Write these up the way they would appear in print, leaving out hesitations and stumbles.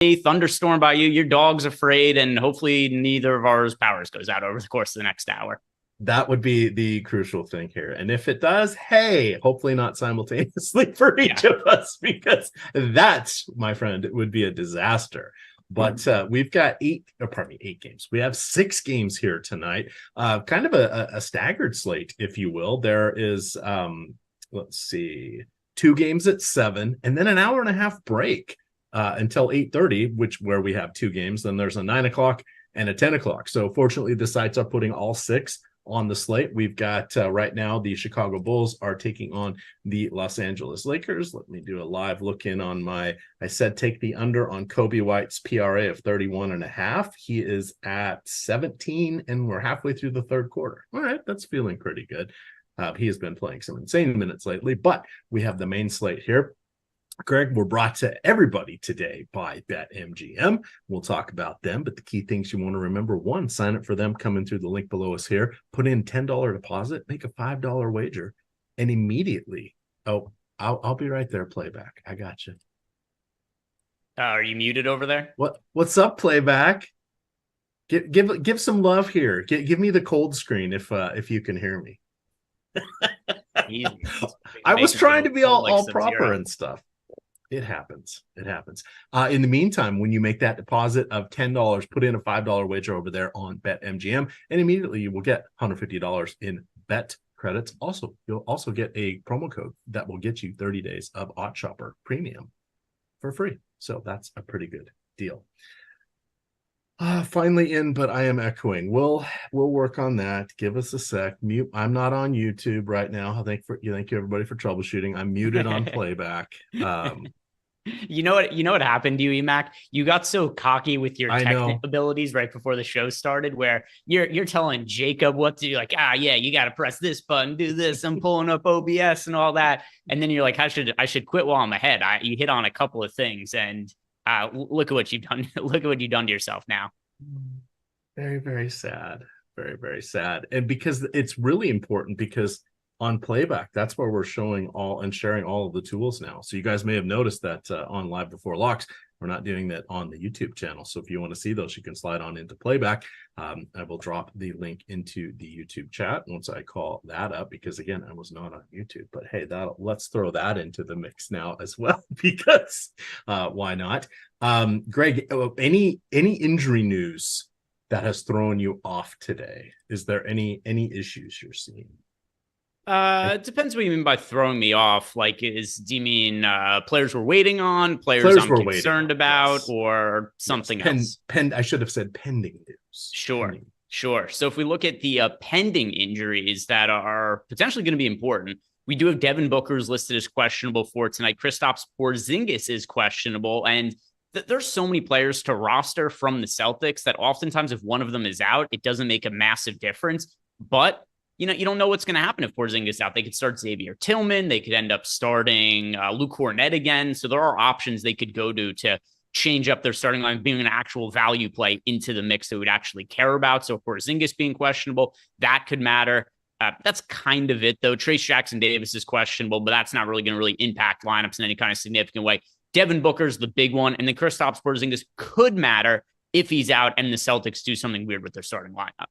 thunderstorm by you, your dog's afraid, and hopefully neither of ours powers goes out over the course of the next hour. That would be the crucial thing here. And if it does, hey, hopefully not simultaneously for each of us, because that's, my friend, it would be a disaster. But we've got eight games. We have 6 games here tonight. Kind of a staggered slate, if you will. There is, let's see, 2 games at 7, and then an hour and a half break until 8:30, where we have 2 games. Then there's a 9 o'clock and a 10 o'clock. So fortunately, the sites are putting all 6 on the slate. We've got right now the Chicago Bulls are taking on the Los Angeles Lakers. Let me do a live look in on I said take the under on Kobe White's PRA of 31.5. He is at 17, and we're halfway through the third quarter. All right, that's feeling pretty good. He has been playing some insane minutes lately, but we have the main slate here. Greg, we're brought to everybody today by BetMGM. We'll talk about them, but the key things you want to remember: 1, sign up for them coming through the link below us here. Put in $10 deposit, make a $5 wager, and immediately, I'll be right there, Playback. I got you. Are you muted over there? What's up, Playback? Give some love here. Give me the cold screen if you can hear me. I was trying to be all proper and stuff. It happens. In the meantime, when you make that deposit of $10, put in a $5 wager over there on BetMGM, and immediately you will get $150 in bet credits. Also, you'll also get a promo code that will get you 30 days of OddShopper Premium for free. So that's a pretty good deal. Finally in, but I am echoing. We'll work on that. Give us a sec. Mute. I'm not on YouTube right now. Thank you everybody for troubleshooting. I'm muted on Playback. You know what happened to you, EMac? You got so cocky with your technical abilities right before the show started, where you're telling Jacob what to do, like, yeah, you got to press this button, do this. I'm pulling up OBS and all that, and then you're like, I should quit while I'm ahead. You hit on a couple of things, and look at what you've done. Look at what you've done to yourself now. Very, very sad. Very, very sad. And because it's really important, because on Playback, that's where we're showing all and sharing all of the tools now. So you guys may have noticed that on Live Before Locks, we're not doing that on the YouTube channel. So if you want to see those, you can slide on into Playback. I will drop the link into the YouTube chat once I call that up, because again, I was not on YouTube. But hey, let's throw that into the mix now as well, because why not? Greg, any injury news that has thrown you off today? Is there any issues you're seeing? It depends what you mean by throwing me off. Like, do you mean players we're waiting on, players I'm concerned about, yes, or something else? I should have said pending news. Sure. So if we look at the pending injuries that are potentially going to be important, we do have Devin Booker's listed as questionable for tonight. Kristaps Porzingis is questionable, and there's so many players to roster from the Celtics that oftentimes if one of them is out, it doesn't make a massive difference. But you don't know what's going to happen if Porzingis is out. They could start Xavier Tillman. They could end up starting Luke Kornet again. So there are options they could go to change up their starting line, being an actual value play into the mix that we'd actually care about. So Porzingis being questionable, that could matter. That's kind of it, though. Trace Jackson Davis is questionable, but that's not really going to impact lineups in any kind of significant way. Devin Booker's the big one, and then Kristaps Porzingis could matter if he's out and the Celtics do something weird with their starting lineup.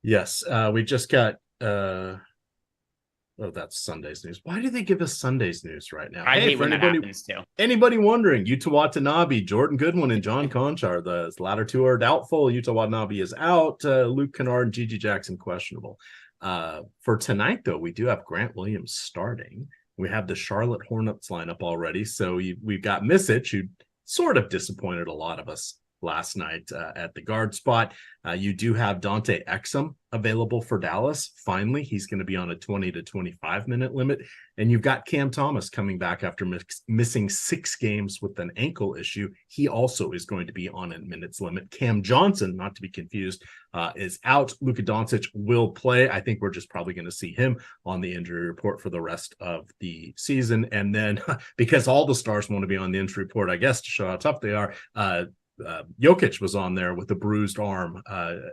Yes, we just got that's Sunday's news. Why do they give us Sunday's news right now? I hate when that happens too. Anybody wondering, Yuta Watanabe, Jordan Goodwin, and John Conchar, the latter 2 are doubtful. Yuta Watanabe is out. Luke Kennard and Gigi Jackson questionable. For tonight, though, we do have Grant Williams starting. We have the Charlotte Hornets lineup already. So we've got Misic, who sort of disappointed a lot of us last night at the guard spot. You do have Dante Exum available for Dallas. Finally, he's going to be on a 20 to 25 minute limit. And you've got Cam Thomas coming back after missing 6 games with an ankle issue. He also is going to be on a minutes limit. Cam Johnson, not to be confused, is out. Luka Doncic will play. I think we're just probably going to see him on the injury report for the rest of the season. And then because all the stars want to be on the injury report, I guess, to show how tough they are, Jokic was on there with a bruised arm.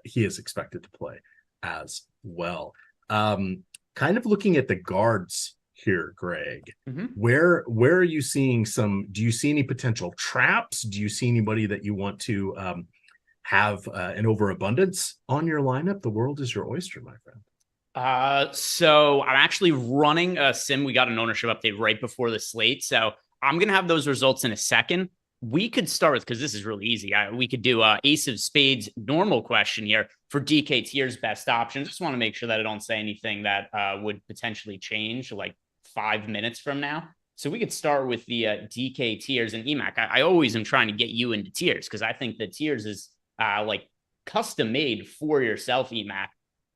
He is expected to play as well. Kind of looking at the guards here, Greg. Mm-hmm. Where are you seeing do you see any potential traps? Do you see anybody that you want to have an overabundance on your lineup? The world is your oyster, my friend. So I'm actually running a sim. We got an ownership update right before the slate. So I'm going to have those results in a second. We could start with, because this is really easy. We could do Ace of Spades normal question here for DK Tier's best option. Just want to make sure that I don't say anything that would potentially change like 5 minutes from now. So we could start with the DK Tiers and EMac. I always am trying to get you into Tiers because I think the Tiers is like custom made for yourself, EMac.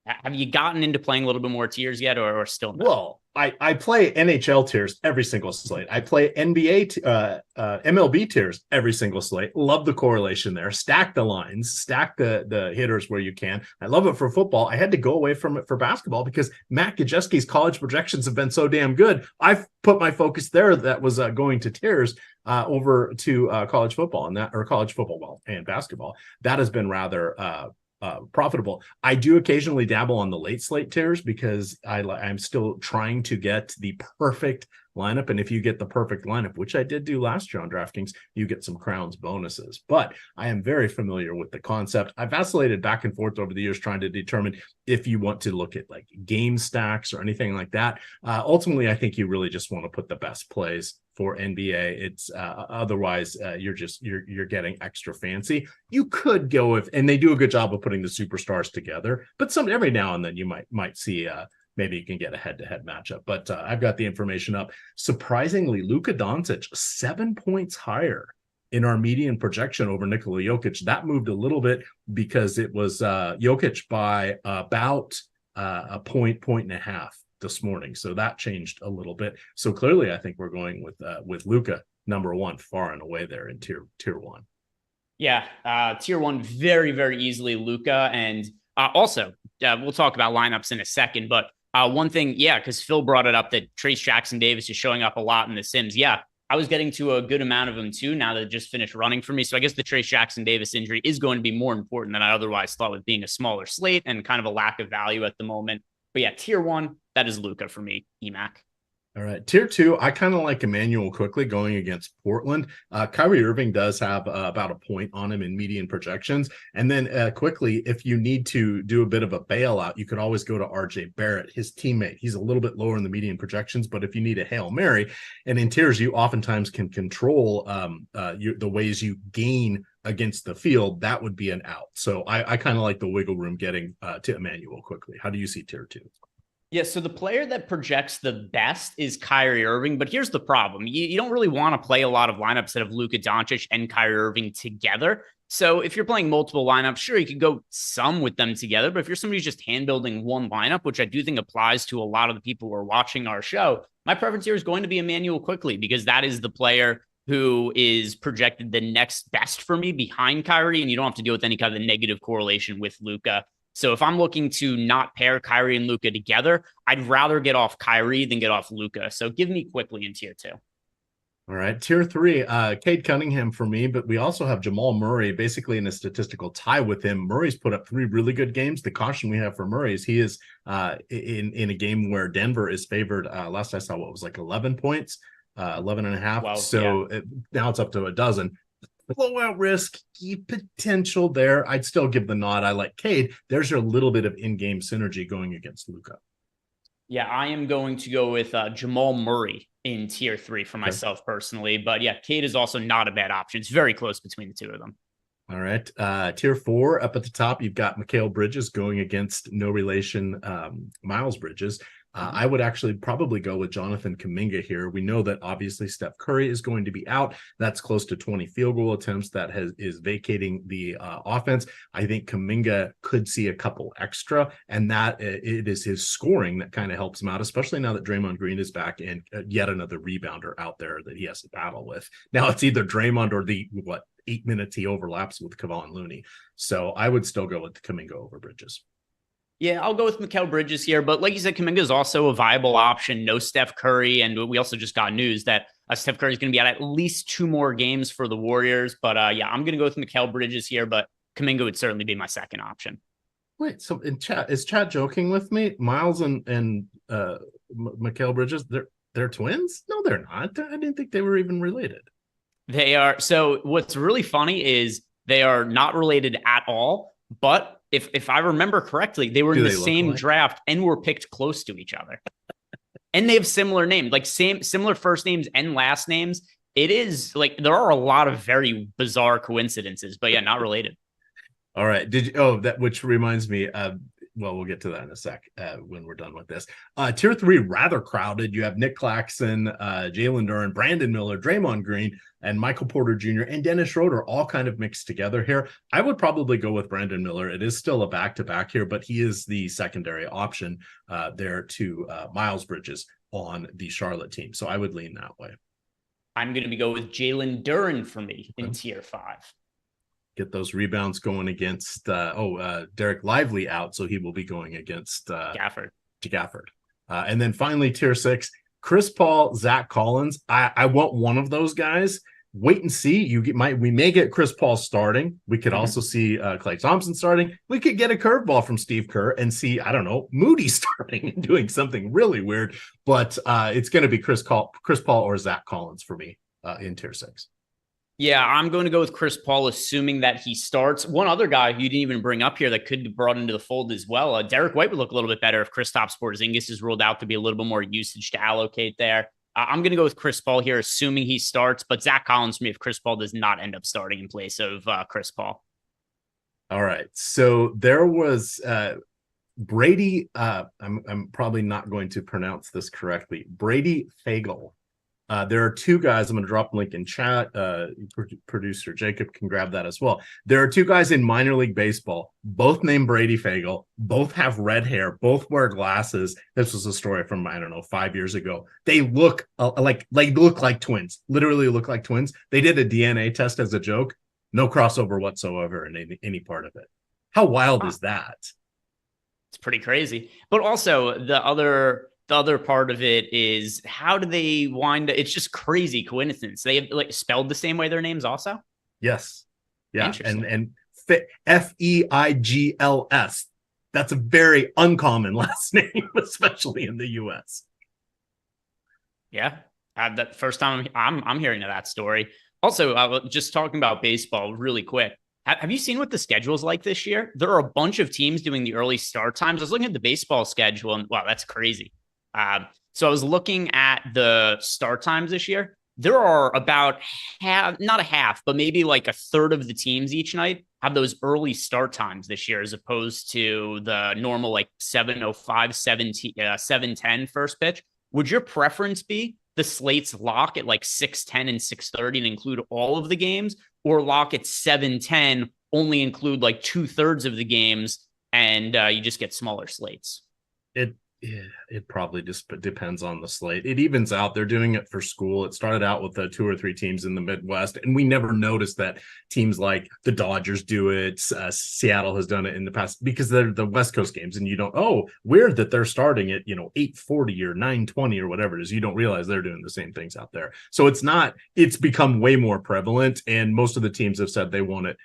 Have you gotten into playing a little bit more Tiers yet, or still not? Well, I play NHL Tiers every single slate. I play NBA, MLB Tiers every single slate. Love the correlation there. Stack the lines, stack the hitters where you can. I love it for football. I had to go away from it for basketball because Matt Gajewski's college projections have been so damn good. I've put my focus there that was going to Tiers over to college football college football and basketball. That has been rather profitable. I do occasionally dabble on the late slate Tiers because I'm still trying to get the perfect lineup. And if you get the perfect lineup, which I did do last year on DraftKings, you get some crowns bonuses. But I am very familiar with the concept. I vacillated back and forth over the years trying to determine if you want to look at like game stacks or anything like that. Ultimately, I think you really just want to put the best plays for NBA. It's otherwise you're getting extra fancy. You could go and they do a good job of putting the superstars together, but every now and then you might see maybe you can get a head-to-head matchup. But I've got the information up. Surprisingly, Luka Doncic 7 points higher in our median projection over Nikola Jokic. That moved a little bit because it was Jokic by about a point and a half this morning. So that changed a little bit. So clearly I think we're going with Luka number one far and away there in tier one. Yeah. Tier one, very, very easily Luka. And also we'll talk about lineups in a second, but one thing, because Phil brought it up that Trace Jackson Davis is showing up a lot in the Sims. Yeah, I was getting to a good amount of them too now that it just finished running for me. So I guess the Trace Jackson Davis injury is going to be more important than I otherwise thought with being a smaller slate and kind of a lack of value at the moment. But yeah, tier one, that is Luka for me, EMac. All right. Tier two, I kind of like Emmanuel quickly going against Portland. Kyrie Irving does have about a point on him in median projections. And then quickly, if you need to do a bit of a bailout, you could always go to RJ Barrett, his teammate. He's a little bit lower in the median projections, but if you need a Hail Mary, and in tiers, you oftentimes can control the ways you gain against the field, that would be an out. So I kind of like the wiggle room getting to Emmanuel quickly. How do you see tier two? Yeah, so the player that projects the best is Kyrie Irving, but here's the problem. You don't really want to play a lot of lineups that have Luka Doncic and Kyrie Irving together. So if you're playing multiple lineups, sure, you could go some with them together, but if you're somebody who's just hand building one lineup, which I do think applies to a lot of the people who are watching our show, my preference here is going to be Emmanuel quickly because that is the player who is projected the next best for me behind Kyrie, and you don't have to deal with any kind of negative correlation with Luka. So if I'm looking to not pair Kyrie and Luka together, I'd rather get off Kyrie than get off Luka. So give me quickly in tier two. All right. Tier three, Cade Cunningham for me, but we also have Jamal Murray basically in a statistical tie with him. Murray's put up 3 really good games. The caution we have for Murray is he is in a game where Denver is favored. Last I saw, what was like 11 points, 11 and a half. Well, so now it's up to a dozen. Blowout risk, potential there. I'd still give the nod. I like Cade. There's a little bit of in-game synergy going against Luka. Yeah, I am going to go with Jamal Murray in tier 3 for myself personally. But yeah, Cade is also not a bad option. It's very close between the two of them. All right. Tier 4 up at the top, you've got Mikal Bridges going against no relation Miles Bridges. I would actually probably go with Jonathan Kuminga here. We know that obviously Steph Curry is going to be out. That's close to 20 field goal attempts. That is vacating the offense. I think Kuminga could see a couple extra, and that it is his scoring that kind of helps him out, especially now that Draymond Green is back and yet another rebounder out there that he has to battle with. Now it's either Draymond or the 8 minutes he overlaps with Kevon Looney. So I would still go with Kuminga over Bridges. Yeah, I'll go with Mikal Bridges here. But like you said, Kuminga is also a viable option. No Steph Curry. And we also just got news that Steph Curry is going to be out at least 2 more games for the Warriors. But yeah, I'm going to go with Mikal Bridges here. But Kuminga would certainly be my second option. Wait, so in chat, is chat joking with me? Miles and Mikal Bridges, they're twins? No, they're not. I didn't think they were even related. They are. So what's really funny is they are not related at all. But if I remember correctly, they were in the same draft and were picked close to each other. And they have similar names, like similar first names and last names. It is like there are a lot of very bizarre coincidences, but yeah, not related. All right. Which reminds me, well, we'll get to that in a sec when we're done with this. Tier 3, rather crowded. You have Nick Claxton, Jalen Duren, Brandon Miller, Draymond Green, and Michael Porter Jr. and Dennis Schroeder all kind of mixed together here. I would probably go with Brandon Miller. It is still a back-to-back here, but he is the secondary option there to Miles Bridges on the Charlotte team. So I would lean that way. I'm going to go with Jalen Duren for me in Tier 5. Get those rebounds going against Derek Lively out, so he will be going against Gafford. And then finally, Tier 6, Chris Paul, Zach Collins. I want one of those guys. Wait and see. We may get Chris Paul starting. We could also see Klay Thompson starting. We could get a curveball from Steve Kerr and see, I don't know, Moody starting and doing something really weird. But it's going to be Chris Paul or Zach Collins for me in Tier 6. Yeah, I'm going to go with Chris Paul, assuming that he starts. One other guy who you didn't even bring up here that could be brought into the fold as well. Derek White would look a little bit better if Kristaps Porzingis is ruled out to be a little bit more usage to allocate there. I'm going to go with Chris Paul here, assuming he starts, but Zach Collins for me if Chris Paul does not end up starting in place of Chris Paul. All right. So there was Brady. I'm probably not going to pronounce this correctly. Brady Fagel. There are two guys. I'm going to drop a link in chat. Producer Jacob can grab that as well. There are two guys in minor league baseball, both named Brady Fagel, both have red hair, both wear glasses. This was a story from, 5 years ago. They look like twins, literally look like twins. They did a DNA test as a joke. No crossover whatsoever in any part of it. How wild is that? It's pretty crazy. But also the other part of it is how do they wind up? It's just crazy coincidence. They have spelled the same way their names also. Yes. Yeah. And Feigls. That's a very uncommon last name, especially in the US. Yeah. That first time I'm hearing of that story. Also, just talking about baseball really quick. Have you seen what the schedule is like this year? There are a bunch of teams doing the early start times. I was looking at the baseball schedule and wow, that's crazy. So I was looking at the start times this year. There are about not a half, but maybe like a third of the teams each night have those early start times this year, as opposed to the normal 7:05, 7:10 first pitch. Would your preference be the slates lock at 6:10 and 6:30 and include all of the games, or lock at 7:10, only include 2/3 of the games, and you just get smaller slates? It probably just depends on the slate. It evens out. They're doing it for school. It started out with 2 or 3 teams in the Midwest, and we never noticed that teams like the Dodgers do it. Seattle has done it in the past because they're the West Coast games, and you don't, weird that they're starting at 8:40 or 9:20 or whatever it is. You don't realize they're doing the same things out there. So it's become way more prevalent, and most of the teams have said they want it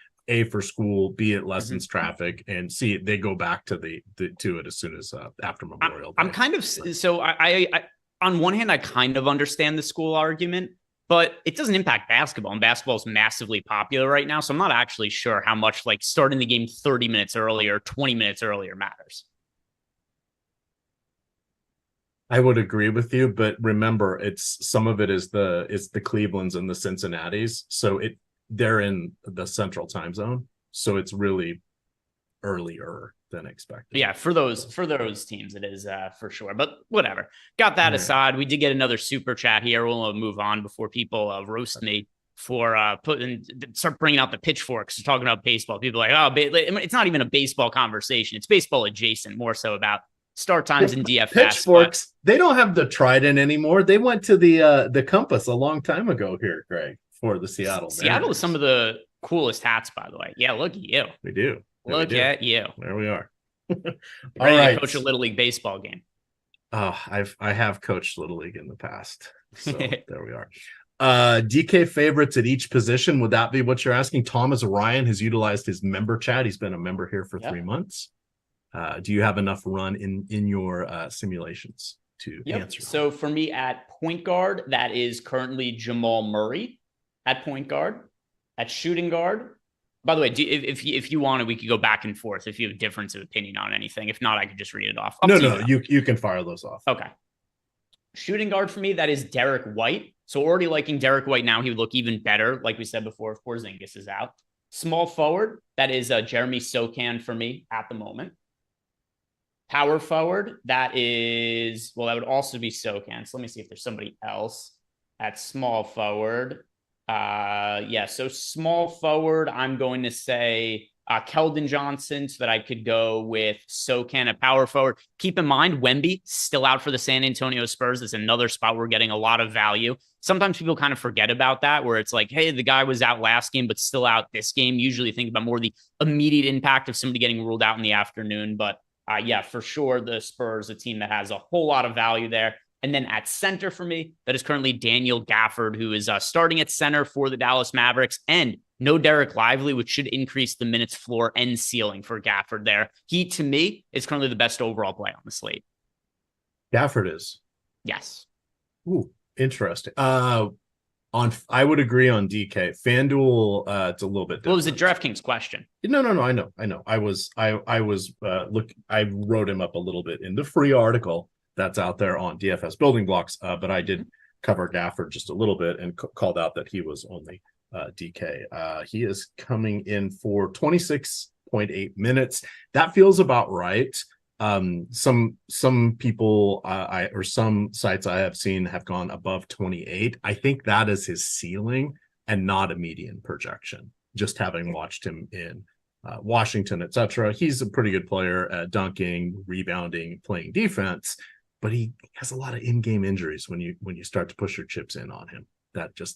for school, B, it lessens traffic, and C, they go back to to it as soon as after Memorial Day. I'm kind of so I on one hand I kind of understand the school argument, but it doesn't impact basketball, and basketball is massively popular right now. So I'm not actually sure how much starting the game 30 minutes earlier, 20 minutes earlier matters. I would agree with you, but remember, some of it is the Clevelands and the Cincinnatis, so they're in the central time zone, so it's really earlier than expected. Yeah, for those teams, it is for sure. But whatever. Got that aside. We did get another super chat here. We'll move on before people roast me for start bringing out the pitchforks, talking about baseball. People are it's not even a baseball conversation. It's baseball adjacent, more so about start times in DFS. Pitchforks. They don't have the Trident anymore. They went to the Compass a long time ago here, Greg. For the Seattle is some of the coolest hats, by the way. Yeah, look at you. We do. Look at you. There we are. All right. Coach a Little League baseball game. Oh, I have coached Little League in the past. So there we are. DK favorites at each position. Would that be what you're asking? Thomas Ryan has utilized his member chat. He's been a member here for 3 months. Do you have enough run in your simulations? to Yep. answer. So for me at point guard, that is currently Jamal Murray at point guard. At shooting guard, by the way, if you wanted, we could go back and forth if you have a difference of opinion on anything. If not, I could just read it off. No, you can fire those off. Okay. Shooting guard for me, that is Derek White. So already liking Derek White now, he would look even better, like we said before, if Porzingis is out. Small forward, that is Jeremy Sochan for me at the moment. Power forward, that would also be Sochan. So let me see if there's somebody else at small forward. So small forward, I'm going to say Keldon Johnson, so that I could go with Sochan at power forward. Keep in mind, Wemby still out for the San Antonio Spurs. It's another spot we're getting a lot of value. Sometimes people kind of forget about that, where it's like, hey, the guy was out last game, but still out this game. Usually think about more the immediate impact of somebody getting ruled out in the afternoon. But for sure, the Spurs, a team that has a whole lot of value there. And then at center for me, that is currently Daniel Gafford, who is starting at center for the Dallas Mavericks, and no Derek Lively, which should increase the minutes floor and ceiling for Gafford there. He, to me, is currently the best overall play on the slate. Gafford is. Yes. Ooh, interesting. I would agree on DK. FanDuel, it's a little bit different. Well, it was a DraftKings question. No, I know. I wrote him up a little bit in the free article that's out there on DFS building blocks, but I did cover Gafford just a little bit and called out that he was only DK. He is coming in for 26.8 minutes. That feels about right. Some people or some sites I have seen have gone above 28. I think that is his ceiling and not a median projection, just having watched him in Washington, etc. He's a pretty good player at dunking, rebounding, playing defense, but he has a lot of in-game injuries when you start to push your chips in on him.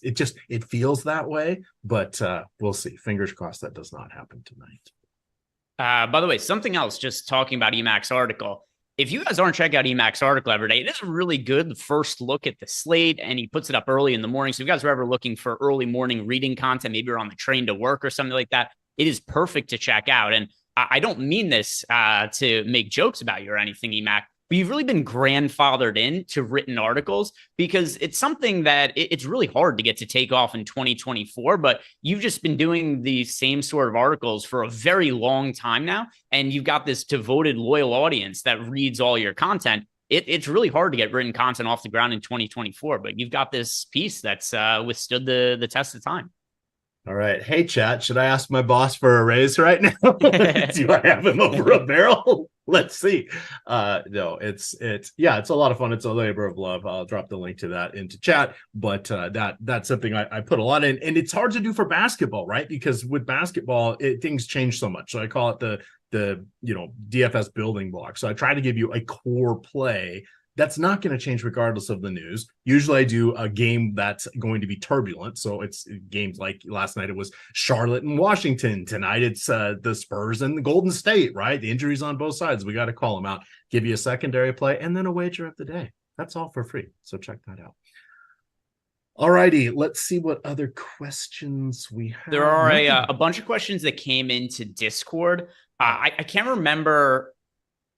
It feels that way, but we'll see. Fingers crossed that does not happen tonight. By the way, something else, just talking about EMac's article. If you guys aren't checking out EMac's article every day, it is a really good first look at the slate, and he puts it up early in the morning. So if you guys are ever looking for early morning reading content, maybe you're on the train to work or something like that, it is perfect to check out. And I don't mean this to make jokes about you or anything, EMac, but you've really been grandfathered into written articles because it's something that it's really hard to get to take off in 2024, but you've just been doing the same sort of articles for a very long time now. And you've got this devoted, loyal audience that reads all your content. It's really hard to get written content off the ground in 2024, but you've got this piece that's withstood the test of time. All right. Hey, chat, should I ask my boss for a raise right now? Do I have him over a barrel? Let's see. No, it's a lot of fun. It's a labor of love. I'll drop the link to that into chat, but that's something I put a lot in, and it's hard to do for basketball, right? Because with basketball, things change so much. So I call it the DFS building block. So I try to give you a core play that's not going to change regardless of the news. Usually I do a game that's going to be turbulent. So it's games like last night, it was Charlotte and Washington. Tonight, it's the Spurs and the Golden State, right? The injuries on both sides. We got to call them out, give you a secondary play, and then a wager of the day. That's all for free. So check that out. All righty. Let's see what other questions we have. There are a bunch of questions that came into Discord. I can't remember.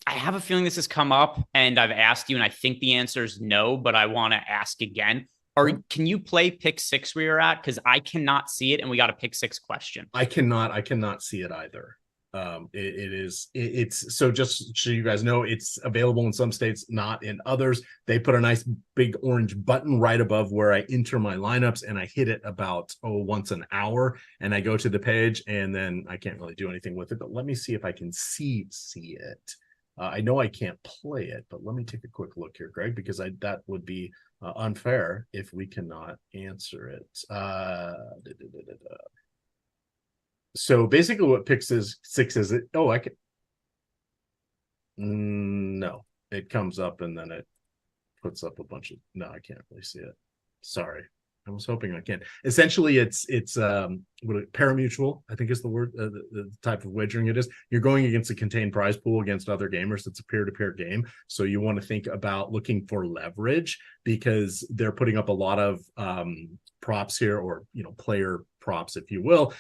I have a feeling this has come up and I've asked you, and I think the answer is no, but I want to ask again. Can you play pick six where you're at? Because I cannot see it, and we got a pick six question. I cannot see it either. It's so just so you guys know, it's available in some states, not in others. They put a nice big orange button right above where I enter my lineups, and I hit it about once an hour, and I go to the page, and then I can't really do anything with it. But let me see if I can see it. I know I can't play it, but let me take a quick look here, Greg, because that would be unfair if we cannot answer it. So basically what pick six is it? Oh, I can. No, it comes up and then it puts up a bunch of. No, I can't really see it. Sorry. I was hoping I can. Essentially, it's parimutuel, I think is the word, the type of wagering it is. You're going against a contained prize pool against other gamers. It's a peer-to-peer game. So you want to think about looking for leverage because they're putting up a lot of props here, or player props, if you will.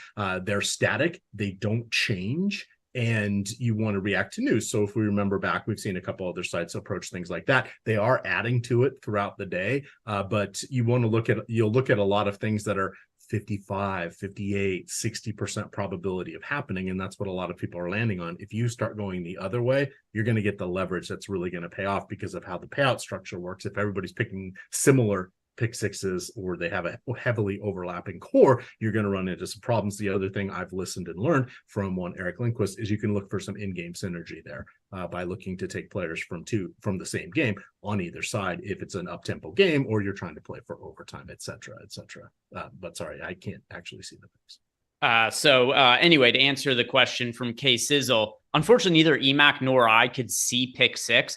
They're static. They don't change. and you want to react to news. So if we remember back, we've seen a couple other sites approach things like that. They are adding to it throughout the day, but you'll look at a lot of things that are 55, 58, 60% probability of happening. And that's what a lot of people are landing on. If you start going the other way, you're going to get the leverage that's really going to pay off because of how the payout structure works. If everybody's picking similar pick sixes or they have a heavily overlapping core, you're going to run into some problems. The other thing I've listened and learned from one Eric Lindquist is you can look for some in-game synergy there by looking to take players from the same game on either side if it's an up-tempo game or you're trying to play for overtime, etc. But sorry, I can't actually see the picks. Anyway, to answer the question from K Sizzle, unfortunately, neither EMac nor I could see pick six.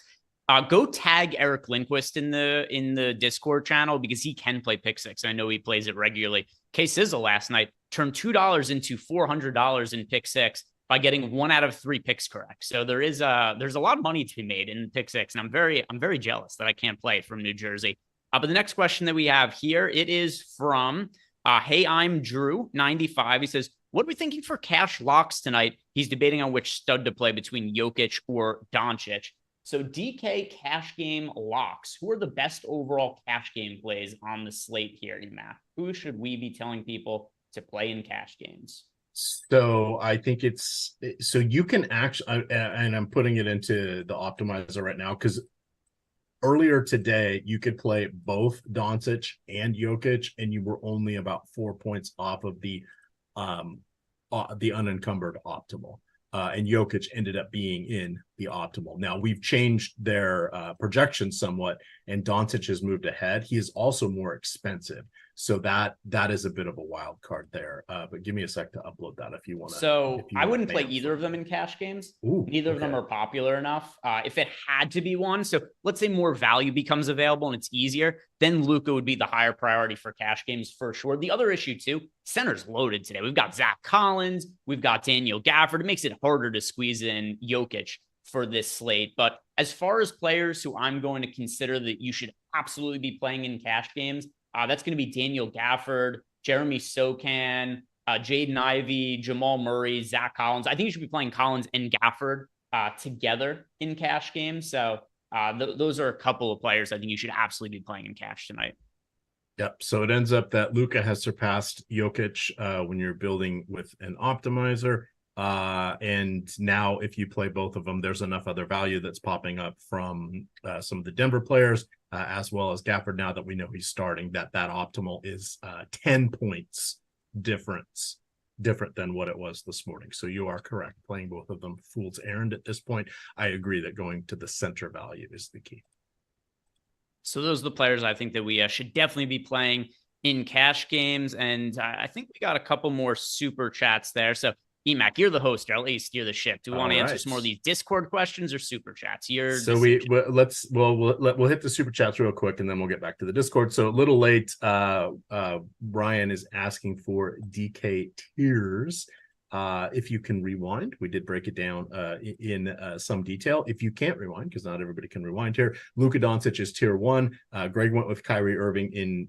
Go tag Eric Lindquist in the Discord channel because he can play pick six. I know he plays it regularly. K Sizzle last night turned $2 into $400 in pick six by getting 1 out of 3 picks correct. So there's a lot of money to be made in pick six, and I'm very jealous that I can't play it from New Jersey. But the next question that we have here, it is from Hey, I'm Drew 95. He says, what are we thinking for cash locks tonight? He's debating on which stud to play between Jokic or Doncic. So DK cash game locks. Who are the best overall cash game plays on the slate here, EMac? Who should we be telling people to play in cash games? So I think so you can actually, and I'm putting it into the optimizer right now because earlier today you could play both Doncic and Jokic, and you were only about 4 points off of the unencumbered optimal. And Jokic ended up being in the optimal. Now we've changed their projections somewhat, and Doncic has moved ahead. He is also more expensive, so that is a bit of a wild card there. But give me a sec to upload that if you want to. So I wouldn't play either of them in cash games. Neither of them are popular enough. If it had to be one, so let's say more value becomes available and it's easier, then Luka would be the higher priority for cash games for sure. The other issue too, center's loaded today. We've got Zach Collins, we've got Daniel Gafford. It makes it harder to squeeze in Jokic for this slate. But as far as players who I'm going to consider that you should absolutely be playing in cash games, that's going to be Daniel Gafford, Jeremy Sokan, Jaden Ivey, Jamal Murray, Zach Collins. I think you should be playing Collins and Gafford together in cash games. So those are a couple of players I think you should absolutely be playing in cash tonight. Yep. So it ends up that Luka has surpassed Jokic when you're building with an optimizer. And now if you play both of them, there's enough other value that's popping up from some of the Denver players, as well as Gafford now that we know he's starting, that optimal is 10 points different than what it was this morning. So you are correct. Playing both of them fool's errand at this point. I agree that going to the center value is the key. So those are the players I think that we should definitely be playing in cash games. And I think we got a couple more super chats there. So EMac, you're the host. I'll let you steer the ship. Do we want to answer some more of these Discord questions or super chats? We'll hit the super chats real quick and then we'll get back to the Discord. So a little late, Brian is asking for DK tiers. If you can rewind, we did break it down in some detail. If you can't rewind, because not everybody can rewind here, Luka Doncic is tier 1. Greg went with Kyrie Irving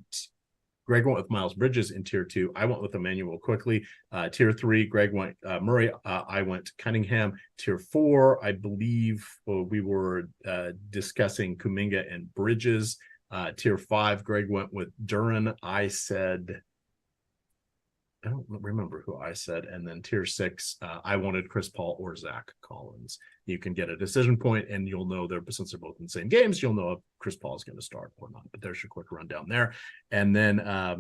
Greg went with Miles Bridges in tier 2. I went with Emmanuel quickly. Tier 3, Greg went Murray. I went Cunningham. Tier 4, I believe we were discussing Kuminga and Bridges. Tier 5, Greg went with Duran. I don't remember who I said. And then tier 6, I wanted Chris Paul or Zach Collins. You can get a decision point and you'll know since they're both in the same games, you'll know if Chris Paul is going to start or not. But there's your quick rundown there. And then a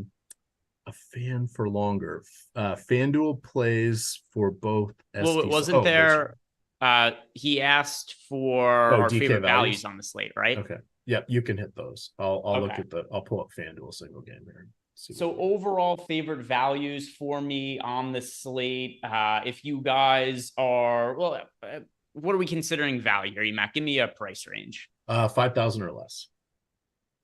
fan for longer. FanDuel plays for both. Wasn't there? He asked for our DK favorite values on the slate, right? Okay. Yep, you can hit those. I'll look at I'll pull up FanDuel single game here. So overall favorite values for me on the slate. If you guys are, what are we considering value here, Matt? Give me a price range. 5,000 or less.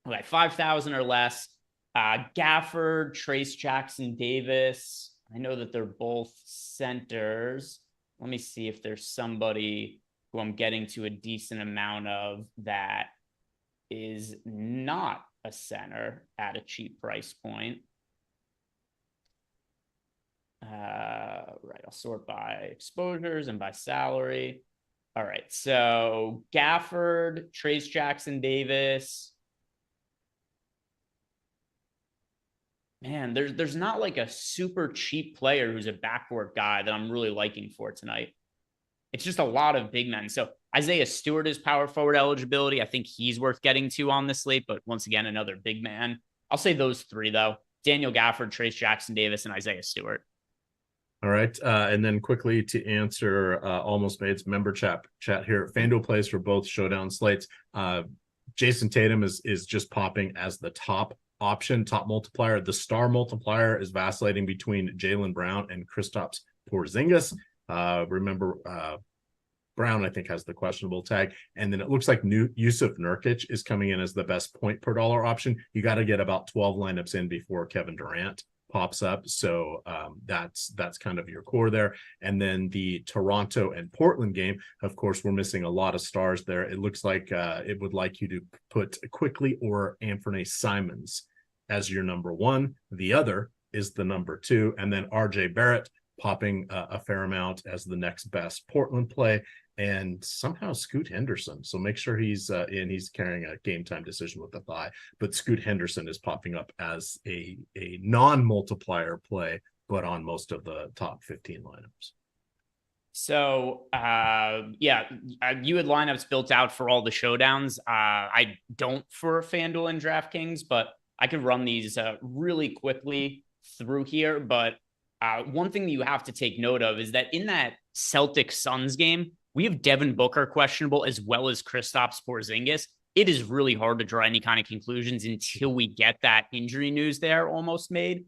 Okay, 5,000 or less. Gafford, Trace Jackson Davis. I know that they're both centers. Let me see if there's somebody who I'm getting to a decent amount of that is not a center at a cheap price point. Right. I'll sort by exposures and by salary. All right. So Gafford, Trace Jackson Davis. Man, there's not like a super cheap player who's a backcourt guy that I'm really liking for tonight. It's just a lot of big men. So Isaiah Stewart is power forward eligibility. I think he's worth getting to on this slate, but once again, another big man. I'll say those three, though. Daniel Gafford, Trace Jackson Davis, and Isaiah Stewart. All right. And then quickly to answer Almost Made's member chat here. FanDuel plays for both showdown slates. Jason Tatum is just popping as the top option, top multiplier. The star multiplier is vacillating between Jaylen Brown and Kristaps Porzingis. Remember, Brown, I think, has the questionable tag. And then it looks like Yusuf Nurkic is coming in as the best point per dollar option. You got to get about 12 lineups in before Kevin Durant pops up. So that's kind of your core there. And then the Toronto and Portland game, of course, we're missing a lot of stars there. It looks like it would like you to put Quickly or Anthony Simons as your number one. The other is the number two. And then RJ Barrett popping a fair amount as the next best Portland play, and somehow Scoot Henderson. So make sure he's in. He's carrying a game time decision with the thigh, but Scoot Henderson is popping up as a non-multiplier play, but on most of the top 15 lineups. So, you had lineups built out for all the showdowns. I don't for FanDuel and DraftKings, but I could run these really quickly through here. But one thing that you have to take note of is that in that Celtics Suns game, we have Devin Booker questionable as well as Kristaps Porzingis. It is really hard to draw any kind of conclusions until we get that injury news there almost made.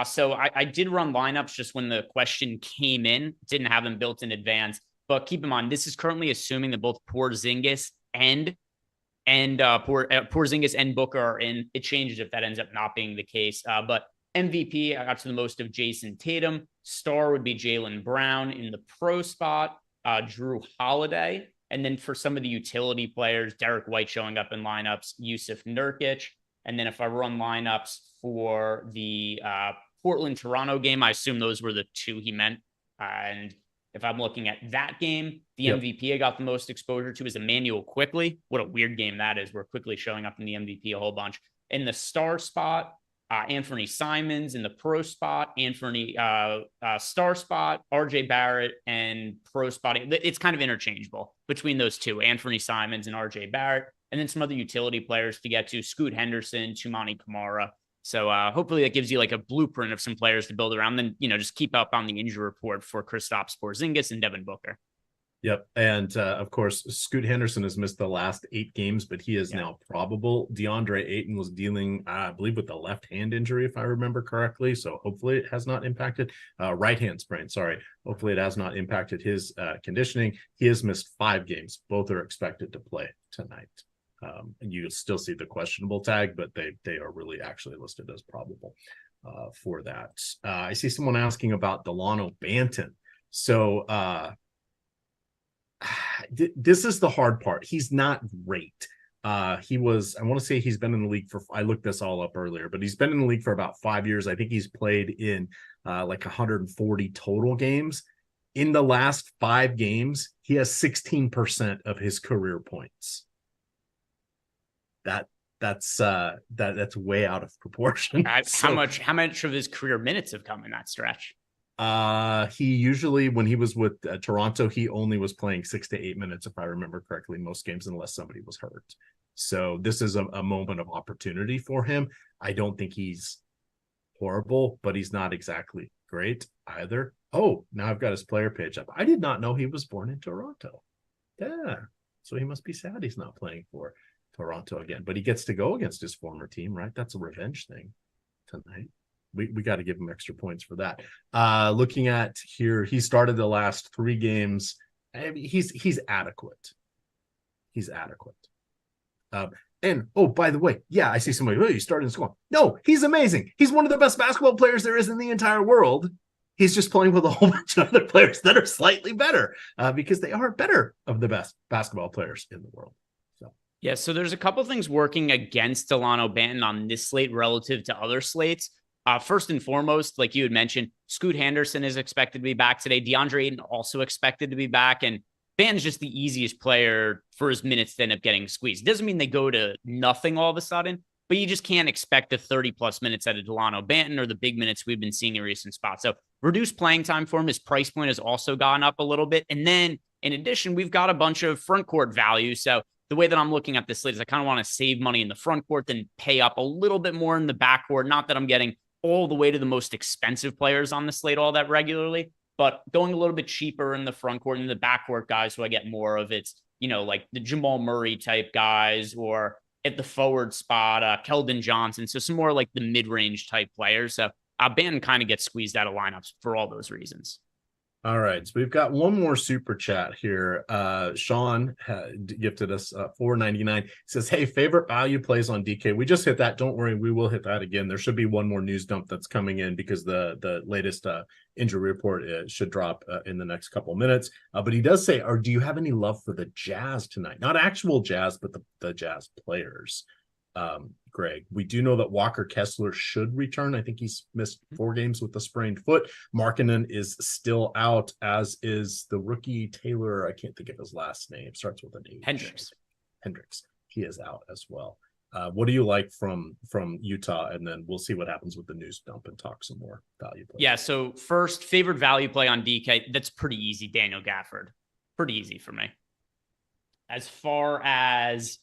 So I did run lineups just when the question came in, didn't have them built in advance. But keep in mind, this is currently assuming that both Porzingis and Porzingis and Booker are in. It changes if that ends up not being the case. But MVP, I got to the most of Jason Tatum. Star would be Jaylen Brown. In the pro spot, Drew Holiday. And then for some of the utility players, Derek White showing up in lineups, Yusuf Nurkic. And then if I run lineups for the Portland-Toronto game, I assume those were the two he meant. And if I'm looking at that game, the MVP I got the most exposure to is Emmanuel Quickly. What a weird game that is. We're quickly showing up in the MVP a whole bunch. In the star spot, Anthony Simons. In the pro spot, Anthony star spot, RJ Barrett, and pro spot. It's kind of interchangeable between those two, Anthony Simons and RJ Barrett. And then some other utility players to get to, Scoot Henderson, Tumani Kamara. So hopefully that gives you like a blueprint of some players to build around. Then, just keep up on the injury report for Kristaps Porzingis and Devin Booker. Yep. And of course, Scoot Henderson has missed the last 8 games, but he is now probable. DeAndre Ayton was dealing, I believe, with a left hand injury, if I remember correctly. So hopefully it has not impacted right hand sprain. Sorry. Hopefully it has not impacted his conditioning. He has missed 5 games. Both are expected to play tonight. And you still see the questionable tag, but they are really actually listed as probable for that. I see someone asking about Delano Banton. So this is the hard part. He's not great. I want to say he's been in the league I looked this all up earlier, but he's been in the league for about 5 years. I think he's played in like 140 total games. In the last 5 games, he has 16% of his career points. That's way out of proportion. How much of his career minutes have come in that stretch? He usually, when he was with Toronto, he only was playing 6 to 8 minutes, if I remember correctly, most games, unless somebody was hurt. So this is a moment of opportunity for him. I don't think he's horrible, but he's not exactly great either. Oh, now I've got his player page up. I did not know he was born in Toronto. Yeah. So he must be sad he's not playing for Toronto again, but he gets to go against his former team, right? That's a revenge thing tonight. We got to give him extra points for that. Looking at here, he started the last 3 games. I mean, he's adequate. He's adequate. And by the way, I see somebody, you started in school. No, he's amazing. He's one of the best basketball players there is in the entire world. He's just playing with a whole bunch of other players that are slightly better because they are better of the best basketball players in the world. So there's a couple things working against Delano Banton on this slate relative to other slates. First and foremost, like you had mentioned, Scoot Henderson is expected to be back today. DeAndre Ayton also expected to be back. And Ban's just the easiest player for his minutes to end up getting squeezed. Doesn't mean they go to nothing all of a sudden, but you just can't expect the 30-plus minutes out of Delano Banton or the big minutes we've been seeing in recent spots. So reduced playing time for him. His price point has also gone up a little bit. And then in addition, we've got a bunch of front court value. So the way that I'm looking at this slate is I kind of want to save money in the front court, then pay up a little bit more in the back court. Not that I'm getting all the way to the most expensive players on the slate all that regularly, but going a little bit cheaper in the front court and the back court guys who I get more of. It's, like the Jamal Murray type guys, or at the forward spot, Keldon Johnson. So some more like the mid-range type players. So Banton kind of gets squeezed out of lineups for all those reasons. All right, so we've got one more super chat here. Sean gifted us $4.99. He says, "Hey, favorite value plays on DK." We just hit that. Don't worry, we will hit that again. There should be one more news dump that's coming in because the latest injury report should drop in the next couple of minutes. But he does say, "Do you have any love for the Jazz tonight? Not actual Jazz, but the Jazz players." Greg, we do know that Walker Kessler should return. I think he's missed 4 games with a sprained foot. Markkanen is still out, as is the rookie Taylor. I can't think of his last name. Starts with an H. Hendricks. He is out as well. What do you like from Utah? And then we'll see what happens with the news dump and talk some more value play. Yeah, so first, favorite value play on DK, that's pretty easy. Daniel Gafford. Pretty easy for me. As far as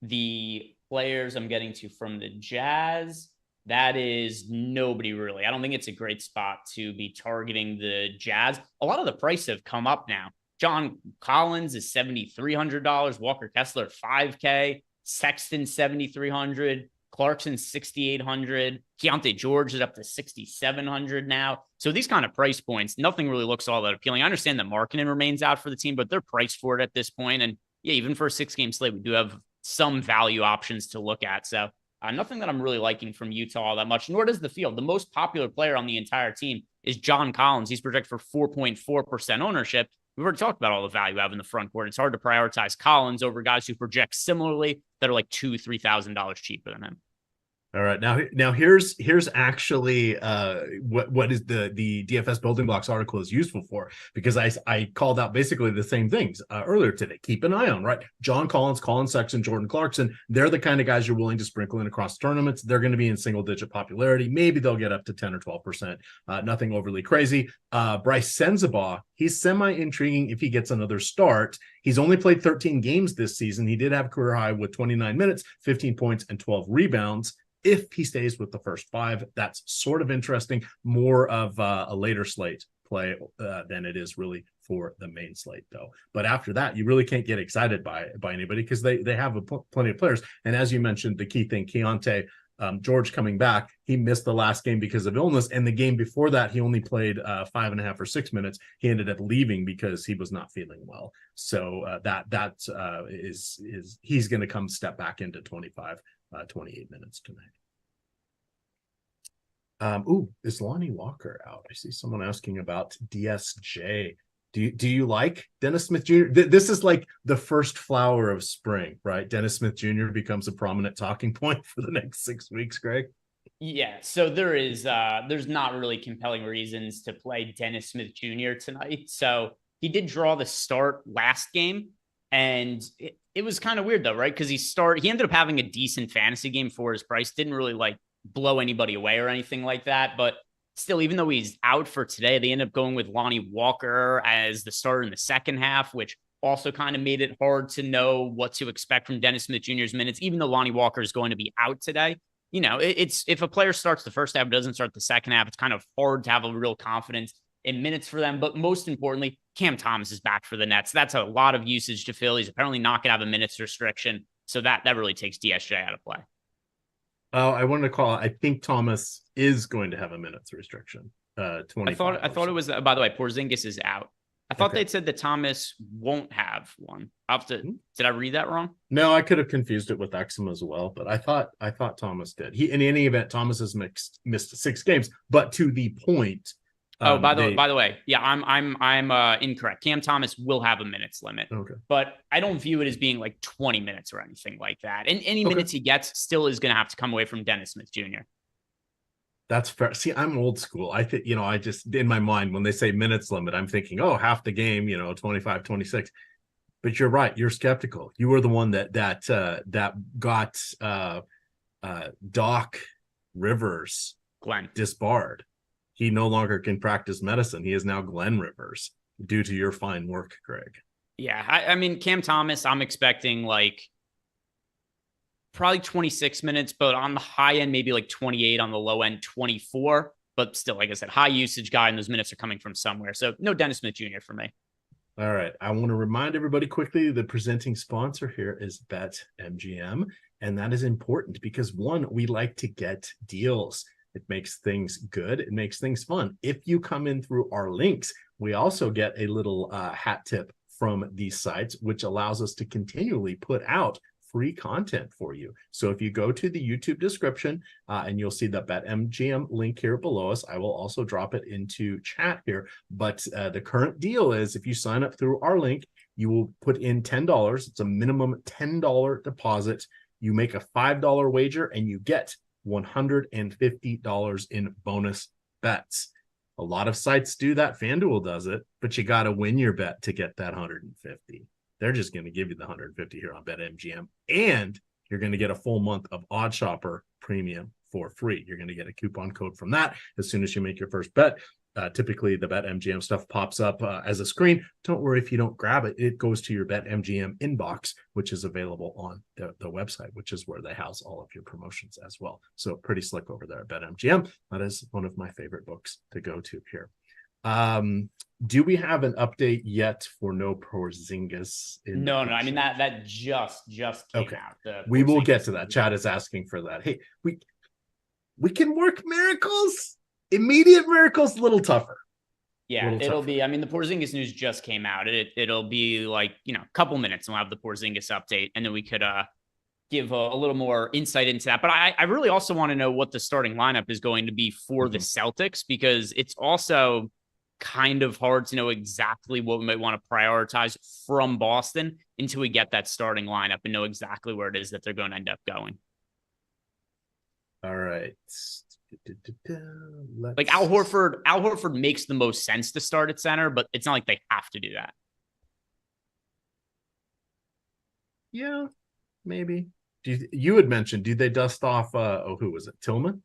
the players I'm getting to from the Jazz, that is nobody really. I don't think it's a great spot to be targeting the Jazz. A lot of the prices have come up now. John Collins is $7,300. Walker Kessler, $5K. Sexton, $7,300. Clarkson, $6,800. Keontae George is up to $6,700 now. So these kind of price points, nothing really looks all that appealing. I understand that Markkanen remains out for the team, but they're priced for it at this point. And yeah, even for a 6-game slate, we do have some value options to look at. So nothing that I'm really liking from Utah all that much, nor does the field. The most popular player on the entire team is John Collins. He's projected for 4.4% ownership. We've already talked about all the value I have in the front court. It's hard to prioritize Collins over guys who project similarly that are like $2,000-$3,000 cheaper than him. All right, now here's actually what is the DFS building blocks article is useful for, because I called out basically the same things earlier today. Keep an eye on, right? John Collins, Colin Sexton, Jordan Clarkson. They're the kind of guys you're willing to sprinkle in across tournaments. They're going to be in single digit popularity. Maybe they'll get up to 10 or 12%. Nothing overly crazy. Bryce Sensabaugh, he's semi intriguing if he gets another start. He's only played 13 games this season. He did have a career high with 29 minutes, 15 points, and 12 rebounds. If he stays with the first 5, that's sort of interesting. More of a later slate play than it is really for the main slate, though. But after that, you really can't get excited by anybody because they have plenty of players. And as you mentioned, the key thing, Keontae George coming back, he missed the last game because of illness. And the game before that, he only played 5.5 or 6 minutes. He ended up leaving because he was not feeling well. So he's going to come step back into 28 minutes tonight. Is Lonnie Walker out? I see someone asking about DSJ. Do you like Dennis Smith Jr.? This is like the first flower of spring, right? Dennis Smith Jr. becomes a prominent talking point for the next 6 weeks, Greg. Yeah, so there's not really compelling reasons to play Dennis Smith Jr. tonight. So he did draw the start last game, and it was kind of weird though, right? Because he ended up having a decent fantasy game for his price. Didn't really like blow anybody away or anything like that. But still, even though he's out for today, they end up going with Lonnie Walker as the starter in the second half, which also kind of made it hard to know what to expect from Dennis Smith Jr.'s minutes, even though Lonnie Walker is going to be out today. It's if a player starts the first half, doesn't start the second half, it's kind of hard to have a real confidence in minutes for them. But most importantly, Cam Thomas is back for the Nets. That's a lot of usage to fill. He's apparently not going to have a minutes restriction. So that really takes DSJ out of play. Oh, I wanted to call. I think Thomas is going to have a minutes restriction. 20. I thought it was. By the way, Porzingis is out. I thought they'd said that Thomas won't have one. Did I read that wrong? No, I could have confused it with eczema as well, but I thought Thomas did. In any event, Thomas has missed 6 games, but to the point. By the way, yeah, I'm incorrect. Cam Thomas will have a minutes limit, but I don't view it as being like 20 minutes or anything like that. And any minutes he gets still is going to have to come away from Dennis Smith Jr. That's fair. See, I'm old school. I think, I just, in my mind, when they say minutes limit, I'm thinking, oh, half the game, 25, 26. But you're right. You're skeptical. You were the one that got Doc Rivers Glenn disbarred. He no longer can practice medicine. He is now Glenn Rivers due to your fine work, Greg. Yeah. I mean, Cam Thomas, I'm expecting like probably 26 minutes, but on the high end, maybe like 28, on the low end, 24. But still, like I said, high usage guy, and those minutes are coming from somewhere. So no Dennis Smith Jr. for me. All right. I want to remind everybody quickly, the presenting sponsor here is BetMGM. And that is important because, one, we like to get deals. It makes things good. It makes things fun. If you come in through our links, we also get a little hat tip from these sites, which allows us to continually put out free content for you. So if you go to the YouTube description and you'll see the BetMGM link here below us, I will also drop it into chat here. But the current deal is if you sign up through our link, you will put in $10. It's a minimum $10 deposit. You make a $5 wager and you get $150 in bonus bets. A lot of sites do that. FanDuel does it, but you got to win your bet to get that 150. They're just going to give you the 150 here on BetMGM, and you're going to get a full month of OddsShopper Premium for free. You're going to get a coupon code from that as soon as you make your first bet. Typically, the BetMGM stuff pops up as a screen. Don't worry if you don't grab it. It goes to your BetMGM inbox, which is available on the website, which is where they house all of your promotions as well. So pretty slick over there at BetMGM. That is one of my favorite books to go to here. Do we have an update yet for no Porzingis? No. I mean, that just came out. We will get to that. Chad is asking for that. Hey, we can work miracles. Immediate miracles, a little tougher. Yeah, it'll be. I mean, the Porzingis news just came out. It'll be like a couple minutes, and we'll have the Porzingis update, and then we could give a little more insight into that. But I really also want to know what the starting lineup is going to be for the Celtics, because it's also kind of hard to know exactly what we might want to prioritize from Boston until we get that starting lineup and know exactly where it is that they're going to end up going. All right. Like Al Horford makes the most sense to start at center, but it's not like they have to do that. Yeah, maybe. You had mentioned, do they dust off who was it? Tillman?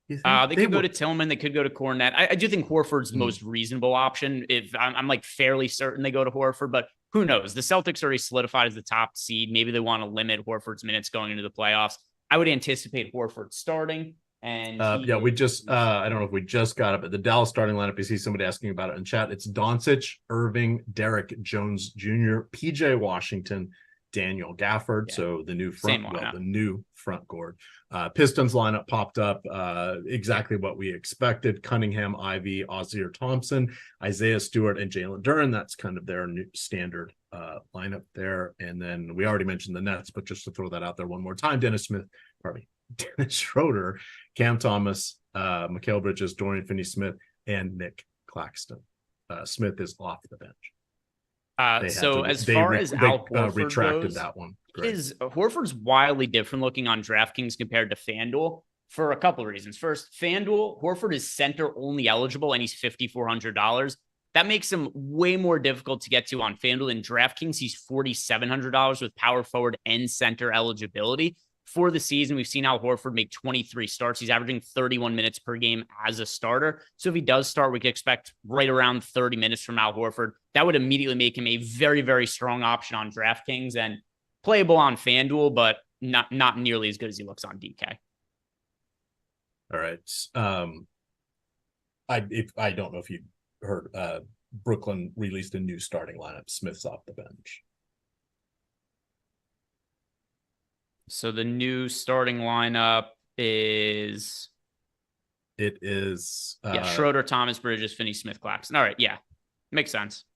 They could go to Tillman. They could go to Cornette. I do think Horford's the most reasonable option. If I'm like fairly certain they go to Horford, but who knows? The Celtics already solidified as the top seed. Maybe they want to limit Horford's minutes going into the playoffs. I would anticipate Horford starting. And we just I don't know if we just got it, but the Dallas starting lineup, you see somebody asking about it in chat. It's Doncic, Irving, Derek Jones Jr., PJ Washington, Daniel Gafford. So the new front court. Pistons lineup popped up, exactly what we expected. Cunningham, Ivy, Ozzier Thompson, Isaiah Stewart, and Jalen Duren. That's kind of their new standard lineup there. And then we already mentioned the Nets, but just to throw that out there one more time, Dennis Schroeder, Cam Thomas, Mikal Bridges, Dorian Finney-Smith, and Nick Claxton. Smith is off the bench. So as far as Al Horford retracted goes, that one. Horford's wildly different looking on DraftKings compared to FanDuel for a couple of reasons. First, FanDuel, Horford is center only eligible, and he's $5,400. That makes him way more difficult to get to on FanDuel. In DraftKings, he's $4,700 with power forward and center eligibility. For the season, we've seen Al Horford make 23 starts. He's averaging 31 minutes per game as a starter. So if he does start, we could expect right around 30 minutes from Al Horford. That would immediately make him a very, very strong option on DraftKings and playable on FanDuel, but not nearly as good as he looks on DK. All right. I don't know if you heard, Brooklyn released a new starting lineup. Smith's off the bench. So the new starting lineup is... It is... Schroeder, Thomas, Bridges, Finney-Smith, Claxton. All right, yeah. Makes sense.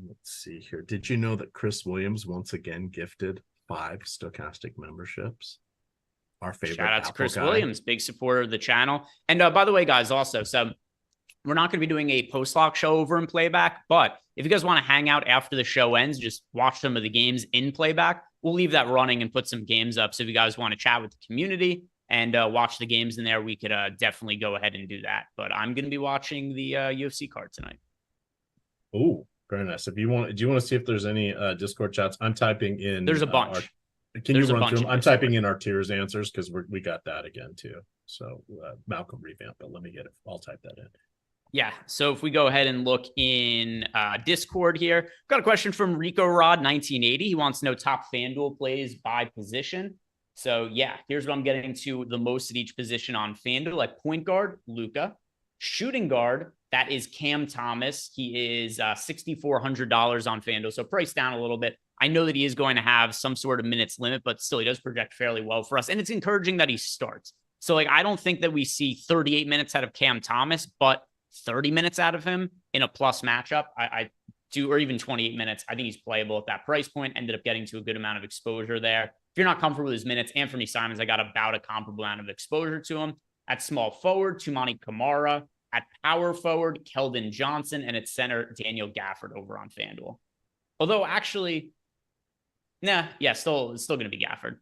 Let's see here. Did you know that Chris Williams once again gifted 5 Stochastic memberships? Our favorite Shout out to Chris guy. Williams, big supporter of the channel. And by the way, guys, also, so we're not going to be doing a post-lock show over in playback, but if you guys want to hang out after the show ends, just watch some of the games in playback. We'll leave that running and put some games up. So if you guys want to chat with the community and watch the games in there, we could definitely go ahead and do that. But I'm going to be watching the UFC card tonight. Oh, very nice. If you want, do you want to see if there's any Discord chats? I'm typing in. There's a bunch. Can you run through them? I'm typing in our tiers answers because we got that again too. So Malcolm revamped, but let me get it. I'll type that in. Yeah. So if we go ahead and look in Discord here, got a question from Rico Rod 1980. He wants to know top FanDuel plays by position. So yeah, here's what I'm getting to the most at each position on FanDuel. At point guard, Luka. Shooting guard, that is Cam Thomas. He is $6,400 on FanDuel, so price down a little bit. I know that he is going to have some sort of minutes limit, but still he does project fairly well for us. And it's encouraging that he starts. So like, I don't think that we see 38 minutes out of Cam Thomas, but 30 minutes out of him in a plus matchup, I do, or even 28 minutes. I think he's playable at that price point. Ended up getting to a good amount of exposure there. If you're not comfortable with his minutes, Anthony Simons, I got about a comparable amount of exposure to him. At small forward, Tumani Kamara. At power forward, Keldon Johnson. And at center, Daniel Gafford over on FanDuel. Although actually, still going to be Gafford.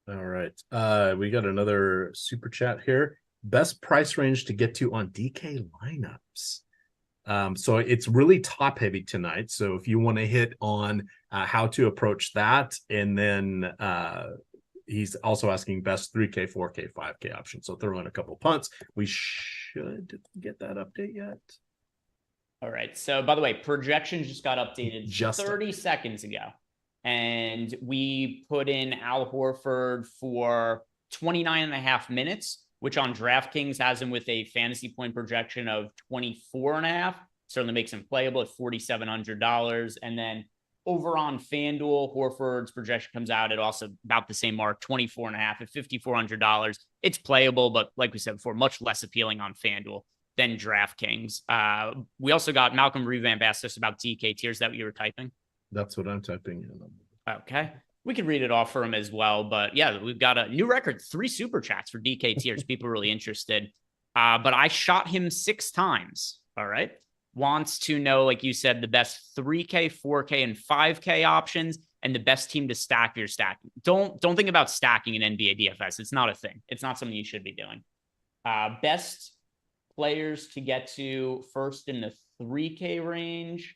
All right. We got another super chat here. Best price range to get to on DK lineups. So it's really top heavy tonight. So if you want to hit on how to approach that, and then he's also asking best 3K, 4K, 5K options. So throw in a couple punts. We should get that update yet. All right. So by the way, projections just got updated just 30 seconds ago. And we put in Al Horford for 29.5 minutes, which on DraftKings has him with a fantasy point projection of 24.5. Certainly makes him playable at $4,700. And then over on FanDuel, Horford's projection comes out at also about the same mark, 24.5 at $5,400. It's playable, but like we said before, much less appealing on FanDuel than DraftKings. We also got Malcolm Revamp asked us about DK tiers. Is that what you were typing? That's what I'm typing in. Okay. We can read it off for him as well. But yeah, we've got a new record, 3 super chats for DK tiers. People are really interested. But I shot him 6 times. All right. Wants to know, like you said, the best 3K, 4K, and 5K options and the best team to stack your stacking. Don't think about stacking in NBA DFS. It's not a thing. It's not something you should be doing. Best players to get to first in the 3K range.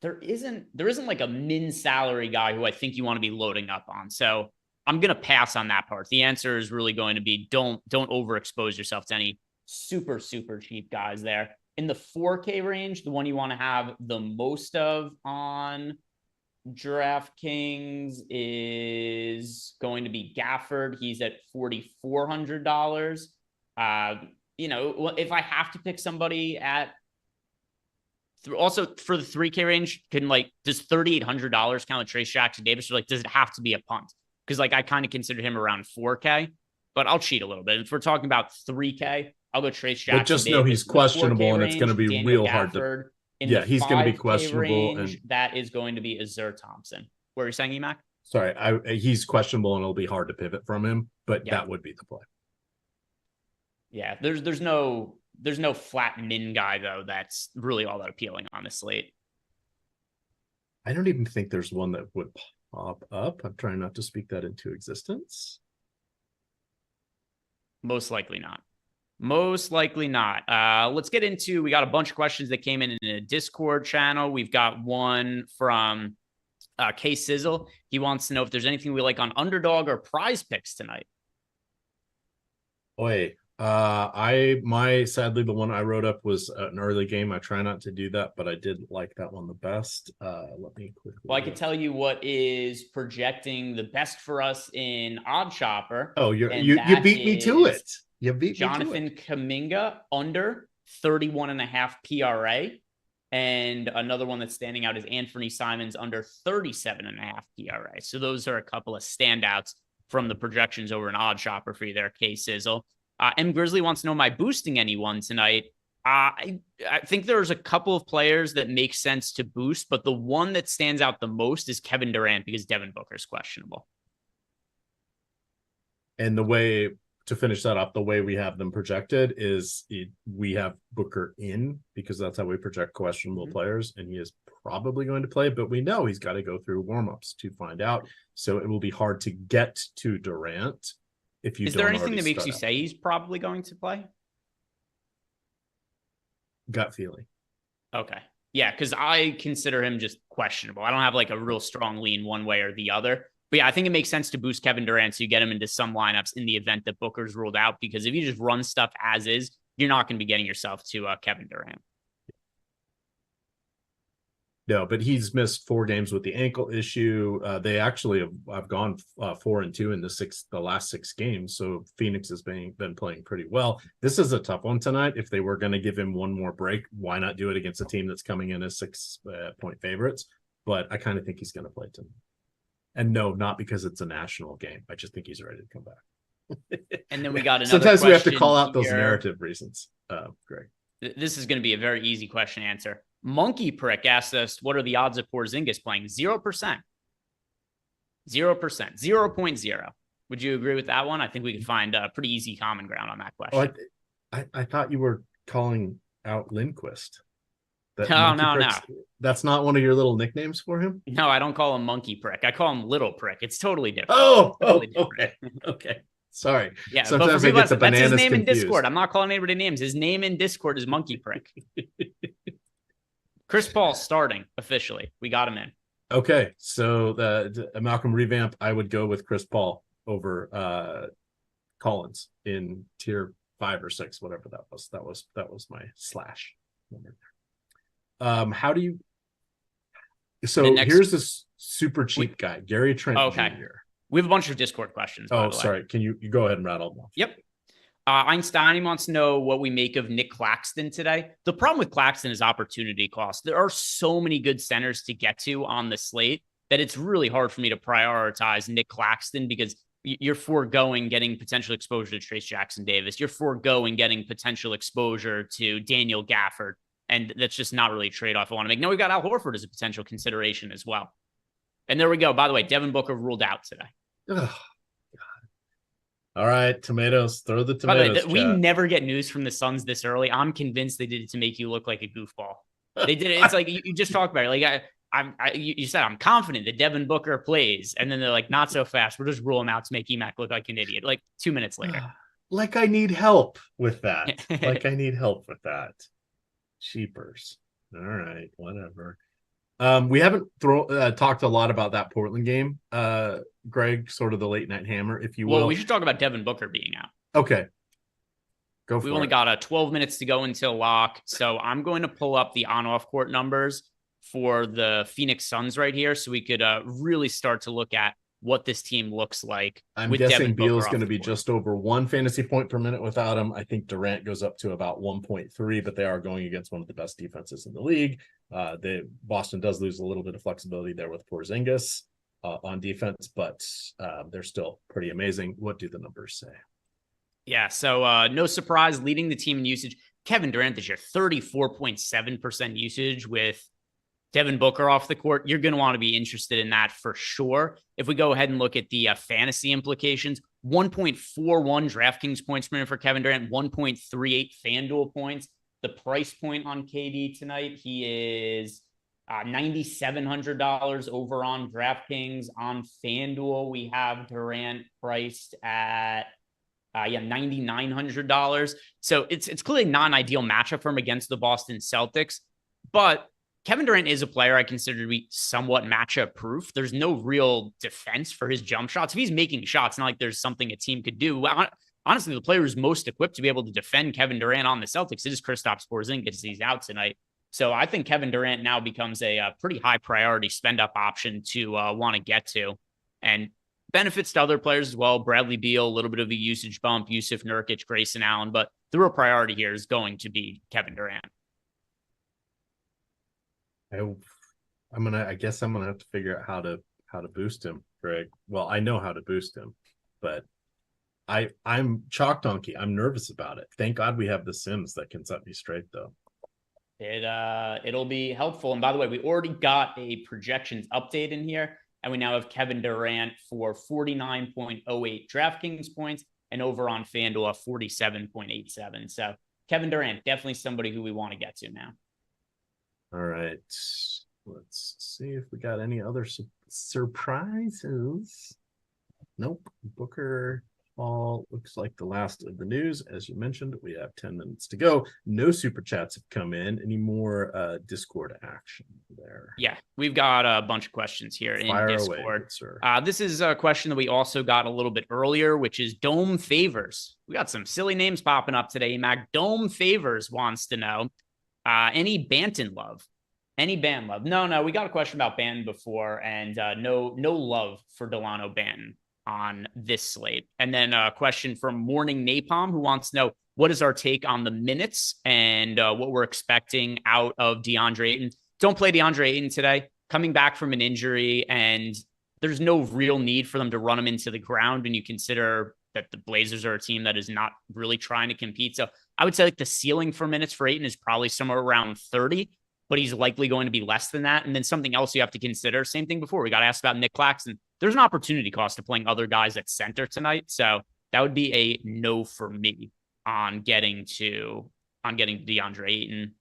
There isn't like a min salary guy who I think you want to be loading up on. So I'm going to pass on that part. The answer is really going to be don't overexpose yourself to any super, super cheap guys there. In the 4K range, the one you want to have the most of on DraftKings is going to be Gafford. He's at $4,400. If I have to pick somebody at also for the 3K range, does $3,800 count Trace Jackson Davis? Or does it have to be a punt? Because I kind of consider him around 4K, but I'll cheat a little bit. If we're talking about 3K, I'll go Trace Jackson. But just know he's questionable, and it's going to be real hard to. Yeah, he's going to be questionable, and that is going to be Azur Thompson. What are you saying, EMac? Sorry, he's questionable, and it'll be hard to pivot from him. But that would be the play. Yeah, there's no flat min guy though that's really all that appealing on this slate. I don't even think there's one that would pop up. I'm trying not to speak that into existence. Most likely not. Let's get into, we got a bunch of questions that came in a Discord channel. We've got one from K Sizzle. He wants to know if there's anything we like on underdog or prize picks tonight. Sadly the one I wrote up was an early game. I try not to do that, but I did like that one the best. Let me quickly. Well, I can tell you what is projecting the best for us in Odd Chopper. Oh, you beat me to it. You beat Jonathan Kuminga under 31.5 PRA. And another one that's standing out is Anthony Simons under 37.5 PRA. So those are a couple of standouts from the projections over an Odd Chopper for you there, K Sizzle. M Grizzly wants to know, am I boosting anyone tonight? I think there's a couple of players that make sense to boost, but the one that stands out the most is Kevin Durant because Devin Booker's questionable. And the way to finish that up, the way we have them projected is we have Booker in because that's how we project questionable players, and he is probably going to play, but we know he's got to go through warmups to find out. So it will be hard to get to Durant if you. Is there anything that makes you say he's probably going to play? Gut feeling. Okay. Yeah, because I consider him just questionable. I don't have like a real strong lean one way or the other. But yeah, I think it makes sense to boost Kevin Durant so you get him into some lineups in the event that Booker's ruled out, because if you just run stuff as is, you're not going to be getting yourself to Kevin Durant. No, but he's missed 4 games with the ankle issue. They actually have gone 4-2 in the last 6 games. So Phoenix has been playing pretty well. This is a tough one tonight. If they were going to give him one more break, why not do it against a team that's coming in as 6-point favorites? But I kind of think he's going to play tonight. And no, not because it's a national game. I just think he's ready to come back. And then we got another Sometimes we have to call out those narrative reasons, Greg. This is going to be a very easy question to answer. Monkey Prick asked us, what are the odds of Porzingis playing? 0%. 0%. 0.0. Would you agree with that one? I think we could find a pretty easy common ground on that question. Oh, I thought you were calling out Lindquist. No. That's not one of your little nicknames for him? No, I don't call him Monkey Prick. I call him Little Prick. It's totally different. Totally different. Okay. Sorry. Yeah, sometimes I get the bananas that's his name confused. in Discord. I'm not calling anybody names. His name in Discord is Monkey Prick. Chris Paul starting officially. We got him in. Okay, so the Malcolm revamp, I would go with Chris Paul over Collins in tier 5 or 6, whatever that was. That was my slash number. How do you? So here's this super cheap guy, Gary Trent Jr. We have a bunch of Discord questions. Oh, sorry. Can you go ahead and rattle them off? Yep. Einstein wants to know what we make of Nick Claxton today. The problem with Claxton is opportunity cost. There are so many good centers to get to on the slate that it's really hard for me to prioritize Nick Claxton, because you're foregoing getting potential exposure to Trace Jackson Davis. You're foregoing getting potential exposure to Daniel Gafford. And that's just not really a trade-off I want to make. No, we've got Al Horford as a potential consideration as well. And there we go. By the way, Devin Booker ruled out today. Oh, God. All right, tomatoes. Throw the tomatoes. By the way, we never get news from the Suns this early. I'm convinced they did it to make you look like a goofball. They did it. It's like you just talked about it. Like you said, I'm confident that Devin Booker plays, and then they're like, not so fast. We're just ruling out to make EMac look like an idiot. Like 2 minutes later. Like I need help with that. Cheapers. All right, whatever. We haven't talked a lot about that Portland game, Greg, sort of the late night hammer, if you will. Well, we should talk about Devin Booker being out. Okay. We only got 12 minutes to go until lock. So I'm going to pull up the on-off court numbers for the Phoenix Suns right here, so we could really start to look at what this team looks like. I'm guessing Beal's going to be just over 1 fantasy point per minute without him. I think Durant goes up to about 1.3, but they are going against one of the best defenses in the league. Boston does lose a little bit of flexibility there with Porzingis on defense, but they're still pretty amazing. What do the numbers say? Yeah, so no surprise, leading the team in usage. Kevin Durant this year, 34.7% usage with Devin Booker off the court. You're going to want to be interested in that for sure. If we go ahead and look at the fantasy implications, 1.41 DraftKings points per minute for Kevin Durant, 1.38 FanDuel points. The price point on KD tonight, he is $9,700 over on DraftKings. On FanDuel, we have Durant priced at $9,900. So it's clearly not an ideal matchup for him against the Boston Celtics, but Kevin Durant is a player I consider to be somewhat matchup proof. There's no real defense for his jump shots. If he's making shots, not like there's something a team could do. Honestly, the player who's most equipped to be able to defend Kevin Durant on the Celtics is Kristaps Porzingis. He's out tonight. So I think Kevin Durant now becomes a pretty high priority spend up option to want to get to, and benefits to other players as well. Bradley Beal, a little bit of a usage bump, Yusuf Nurkic, Grayson Allen, but the real priority here is going to be Kevin Durant. I guess I'm gonna have to figure out how to boost him, Greg. Well, I know how to boost him, but I'm chalk donkey. I'm nervous about it. Thank God we have the Sims that can set me straight, though. It'll be helpful. And by the way, we already got a projections update in here, and we now have Kevin Durant for 49.08 DraftKings points, and over on FanDuel at 47.87. So Kevin Durant, definitely somebody who we want to get to now. All right. Let's see if we got any other surprises. Nope. Booker Paul looks like the last of the news. As you mentioned, we have 10 minutes to go. No super chats have come in. Any more Discord action there? Yeah, we've got a bunch of questions here in Discord. Away, sir. This is a question that we also got a little bit earlier, which is Dome Favors. We got some silly names popping up today, Mac. Dome Favors wants to know, any Banton love? Any Banton love? No, we got a question about Banton before, and no love for Delano Banton on this slate. And then a question from Morning Napalm, who wants to know, what is our take on the minutes and what we're expecting out of DeAndre Ayton? Don't play DeAndre Ayton today, coming back from an injury, and there's no real need for them to run him into the ground when you consider that the Blazers are a team that is not really trying to compete. So I would say like the ceiling for minutes for Ayton is probably somewhere around 30, but he's likely going to be less than that. And then something else you have to consider, same thing before, we got asked about Nick Claxton. There's an opportunity cost to playing other guys at center tonight. So that would be a no for me on getting DeAndre Ayton.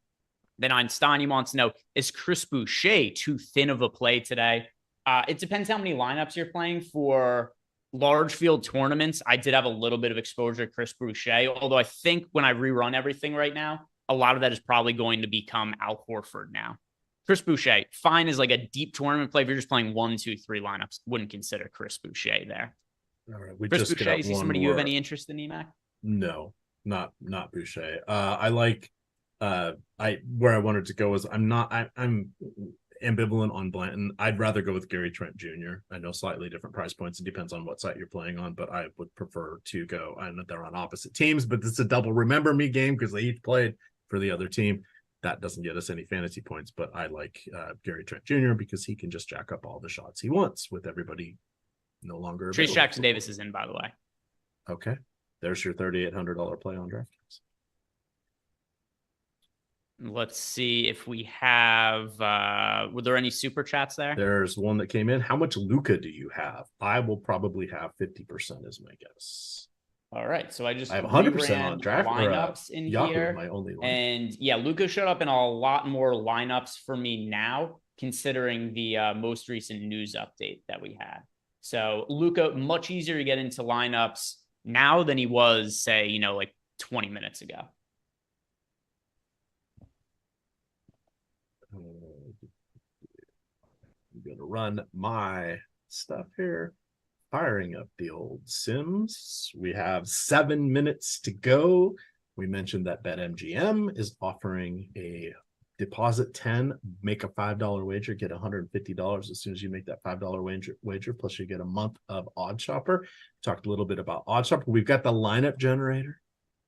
Then Einstein wants to know, is Chris Boucher too thin of a play today? It depends how many lineups you're playing. For large field tournaments, I did have a little bit of exposure to Chris Boucher, although I think when I rerun everything right now, a lot of that is probably going to become Al Horford now. Chris Boucher, fine as like a deep tournament play. If you're just playing 1, 2, 3 lineups, wouldn't consider Chris Boucher there. All right, Chris Boucher, is he somebody you have any interest in, EMac? No, not Boucher. I like where I wanted to go is I'm ambivalent on Blanton. I'd rather go with Gary Trent Jr. I know slightly different price points. It depends on what site you're playing on, but I would prefer to go. I know they're on opposite teams, but this is a double remember me game because they each played for the other team. That doesn't get us any fantasy points, but I like Gary Trent Jr. because he can just jack up all the shots he wants with everybody no longer. Trace Jackson Davis is in, by the way. Okay. There's your $3,800 play on DraftKings. Let's see if we have, were there any super chats there? There's one that came in. How much Luka do you have? I will probably have 50% is my guess. All right. So I have 100% on draft lineups in Yahoo, here. my only line. And yeah, Luka showed up in a lot more lineups for me now, considering the most recent news update that we had. So Luka, much easier to get into lineups now than he was, say, like 20 minutes ago. I'm going to run my stuff here. Firing up the old Sims. We have 7 minutes to go. We mentioned that BetMGM is offering a deposit 10, make a $5 wager, get $150 as soon as you make that $5 wager, plus you get a month of Odd Shopper. Talked a little bit about Odd Shopper. We've got the lineup generator.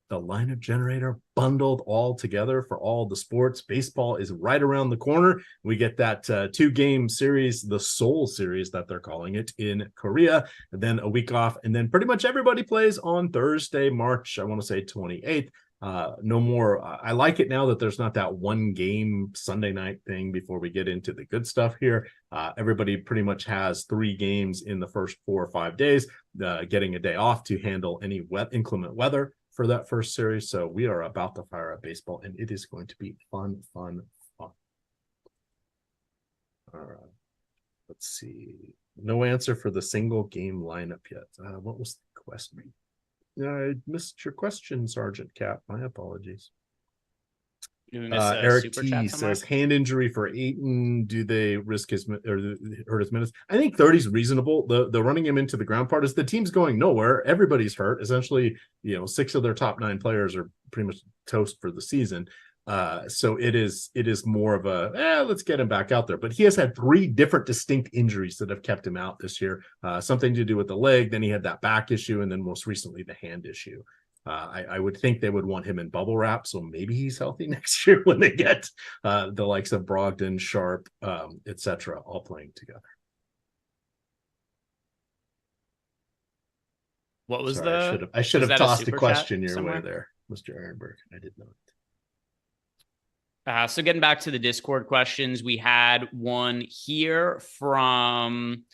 The lineup generator bundled all together for all the sports. Baseball is right around the corner. We get that 2-game series, the Seoul series that they're calling it, in Korea, and then a week off. And then pretty much everybody plays on Thursday, March, I want to say 28th. No more. I like it now that there's not that 1-game Sunday night thing before we get into the good stuff here. Everybody pretty much has 3 games in the first 4 or 5 days, getting a day off to handle any inclement weather for that first series. So we are about to fire up baseball, and it is going to be fun. All right. Let's see. No answer for the single game lineup yet. What was the question? I missed your question, Sergeant Cap. My apologies. Eric T says, hand injury for Ayton. Do they risk his or hurt his minutes? I think 30 is reasonable. The running him into the ground part is the team's going nowhere. Everybody's hurt. Essentially, 6 of their top 9 players are pretty much toast for the season. So it is more of a let's get him back out there. But he has had 3 different distinct injuries that have kept him out this year. Something to do with the leg, then he had that back issue, and then most recently the hand issue. I would think they would want him in bubble wrap, so maybe he's healthy next year when they get the likes of Brogdon, Sharp, etc., all playing together. What was I should have tossed a question your way there, Mr. Ehrenberg. I did not. So getting back to the Discord questions, we had one here from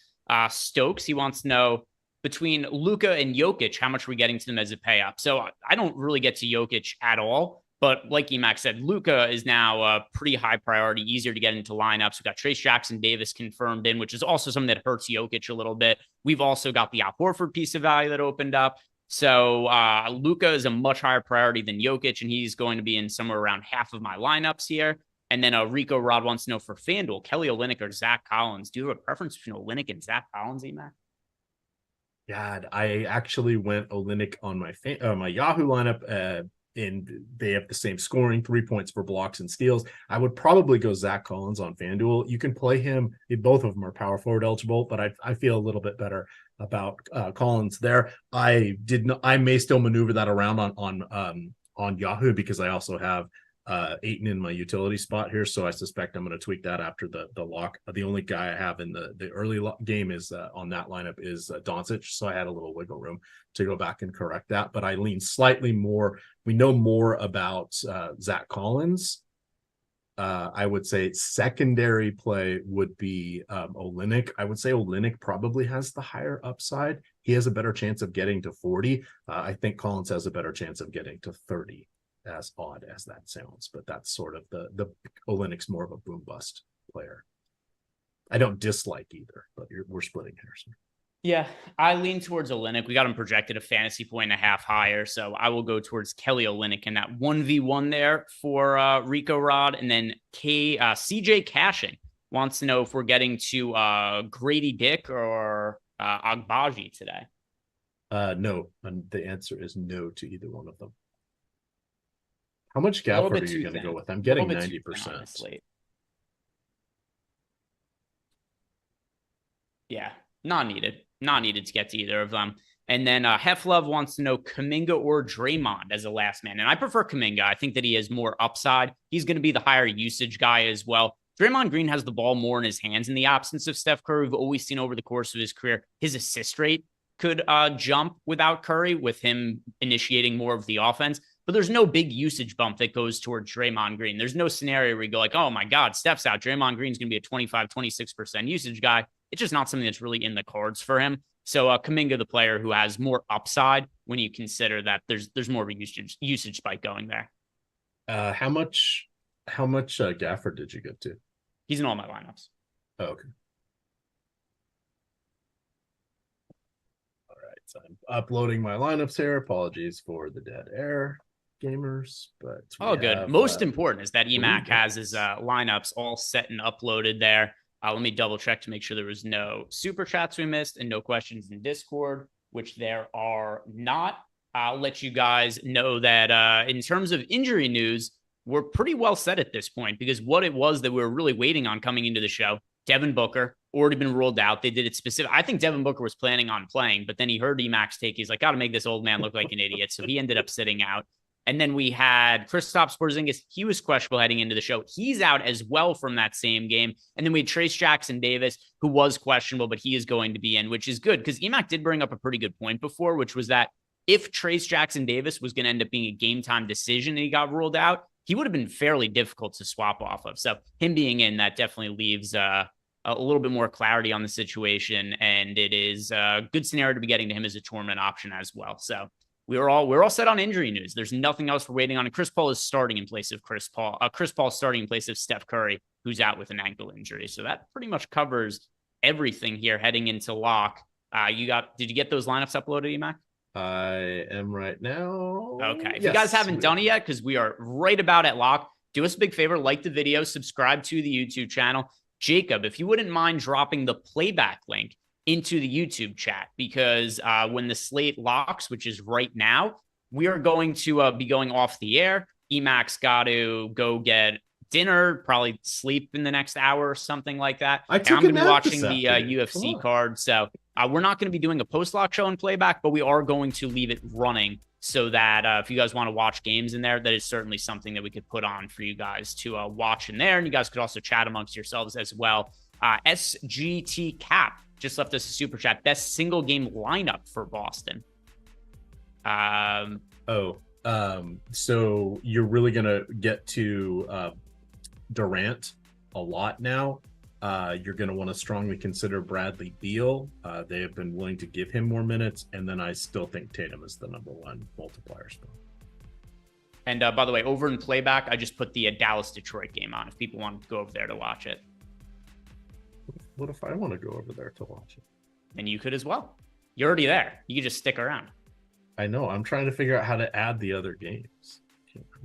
Stokes. He wants to know, between Luka and Jokic, how much we're getting to them as a pay up. So I don't really get to Jokic at all. But like EMac said, Luka is now a pretty high priority, easier to get into lineups. We've got Trace Jackson Davis confirmed in, which is also something that hurts Jokic a little bit. We've also got the Al Horford piece of value that opened up. So Luka is a much higher priority than Jokic, and he's going to be in somewhere around half of my lineups here. And then Rico Rod wants to know for FanDuel, Kelly Olynyk or Zach Collins. Do you have a preference between Olynyk and Zach Collins, EMac? God, I actually went Olynyk on my Yahoo lineup, and they have the same scoring, 3 points for blocks and steals. I would probably go Zach Collins on FanDuel. You can play him. Both of them are power forward eligible, but I feel a little bit better about Collins there. I may still maneuver that around on Yahoo because I also have Ayton in my utility spot here, so I suspect I'm going to tweak that after the lock. The only guy I have in the early game is on that lineup is Doncic, so I had a little wiggle room to go back and correct that. But I lean slightly more. We know more about Zach Collins. I would say secondary play would be Olynyk. I would say Olynyk probably has the higher upside. He has a better chance of getting to 40. I think Collins has a better chance of getting to 30. As odd as that sounds, but that's sort of the Olynyk's more of a boom bust player. I don't dislike either, but we're splitting hairs. Yeah, I lean towards Olynyk. We got him projected a fantasy point and a half higher, so I will go towards Kelly Olynyk in that 1v1 there for Rico Rod. And then CJ Cashing wants to know if we're getting to Grady Dick or Agbaji today. No, and the answer is no to either one of them. How much Gafford are you going to go with? I'm getting 90%. Yeah, not needed. Not needed to get to either of them. And then Heflove wants to know Kuminga or Draymond as a last man. And I prefer Kuminga. I think that he has more upside. He's going to be the higher usage guy as well. Draymond Green has the ball more in his hands in the absence of Steph Curry. We've always seen over the course of his career, his assist rate could jump without Curry, with him initiating more of the offense. But there's no big usage bump that goes towards Draymond Green. There's no scenario where you go like, oh my God, Steph's out. Draymond Green's going to be a 25, 26% usage guy. It's just not something that's really in the cards for him. So Kuminga, the player who has more upside when you consider that there's more of a usage spike going there. How much Gafford did you get to? He's in all my lineups. Oh, okay. All right. So I'm uploading my lineups here. Apologies for the dead air, gamers, but good. Most important is that EMac has his lineups all set and uploaded there. Let me double check to make sure there was no super chats we missed and no questions in Discord, which there are not. I'll let you guys know that in terms of injury news, we're pretty well set at this point, because what it was that we were really waiting on coming into the show, Devin Booker already been ruled out. They did it specific. I think Devin Booker was planning on playing, but then he heard EMac's take. He's like, got to make this old man look like an idiot. So he ended up sitting out. And then we had Kristaps Porzingis. He was questionable heading into the show. He's out as well from that same game. And then we had Trace Jackson Davis, who was questionable, but he is going to be in, which is good, because EMac did bring up a pretty good point before, which was that if Trace Jackson Davis was going to end up being a game time decision and he got ruled out, he would have been fairly difficult to swap off of. So him being in, that definitely leaves a little bit more clarity on the situation. And it is a good scenario to be getting to him as a tournament option as well. So we're all set on injury news. There's nothing else we're waiting on. And Chris Paul is starting in place of Chris Paul. Chris Paul starting in place of Steph Curry, who's out with an ankle injury. So that pretty much covers everything here heading into lock. Did you get those lineups uploaded, EMac? I am right now. Okay. If you guys haven't done it yet, because we are right about at lock, do us a big favor, like the video, subscribe to the YouTube channel. Jacob, if you wouldn't mind dropping the playback link into the YouTube chat, because when the slate locks, which is right now, we are going to be going off the air. EMac's got to go get dinner, probably sleep in the next hour or something like that. I'm going to be watching the UFC card. So we're not going to be doing a post-lock show and playback, but we are going to leave it running so that if you guys want to watch games in there, that is certainly something that we could put on for you guys to watch in there. And you guys could also chat amongst yourselves as well. SGT Cap just left us a super chat. Best single game lineup for Boston. So you're really going to get to Durant a lot now. You're going to want to strongly consider Bradley Beal. They have been willing to give him more minutes. And then I still think Tatum is the #1 multiplier spot. And by the way, over in playback, I just put the Dallas-Detroit game on if people want to go over there to watch it. What if I want to go over there to watch it? And you could as well. You're already there. You could just stick around. I know. I'm trying to figure out how to add the other games.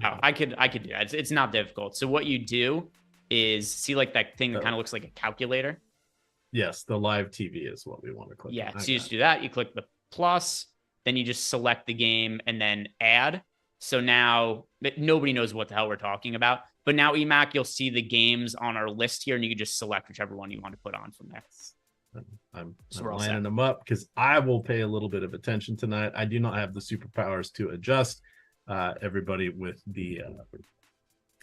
Oh, I could do that. It's not difficult. So what you do is see like that thing that kind of looks like a calculator. Yes, the live TV is what we want to click. Yeah, so you just do that. You click the plus, then you just select the game and then add. So now nobody knows what the hell we're talking about. But now, EMac, you'll see the games on our list here, and you can just select whichever one you want to put on from there. I'm lining them up because I will pay a little bit of attention tonight. I do not have the superpowers to adjust everybody with the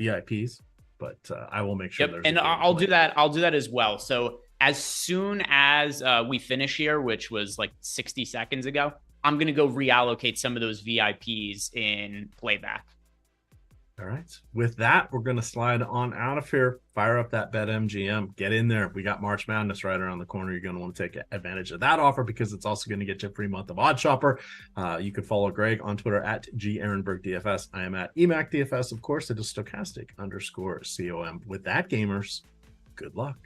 VIPs, but I will make sure. Yep, and I'll do that. I'll do that as well. So as soon as we finish here, which was like 60 seconds ago, I'm going to go reallocate some of those VIPs in playback. All right. With that, we're going to slide on out of here. Fire up that BetMGM. Get in there. We got March Madness right around the corner. You're going to want to take advantage of that offer because it's also going to get you a free month of Odd Shopper. You can follow Greg on Twitter at @Ehrenberg I am at EMac DFS. Of course, it is stochastic_COM. With that, gamers, good luck.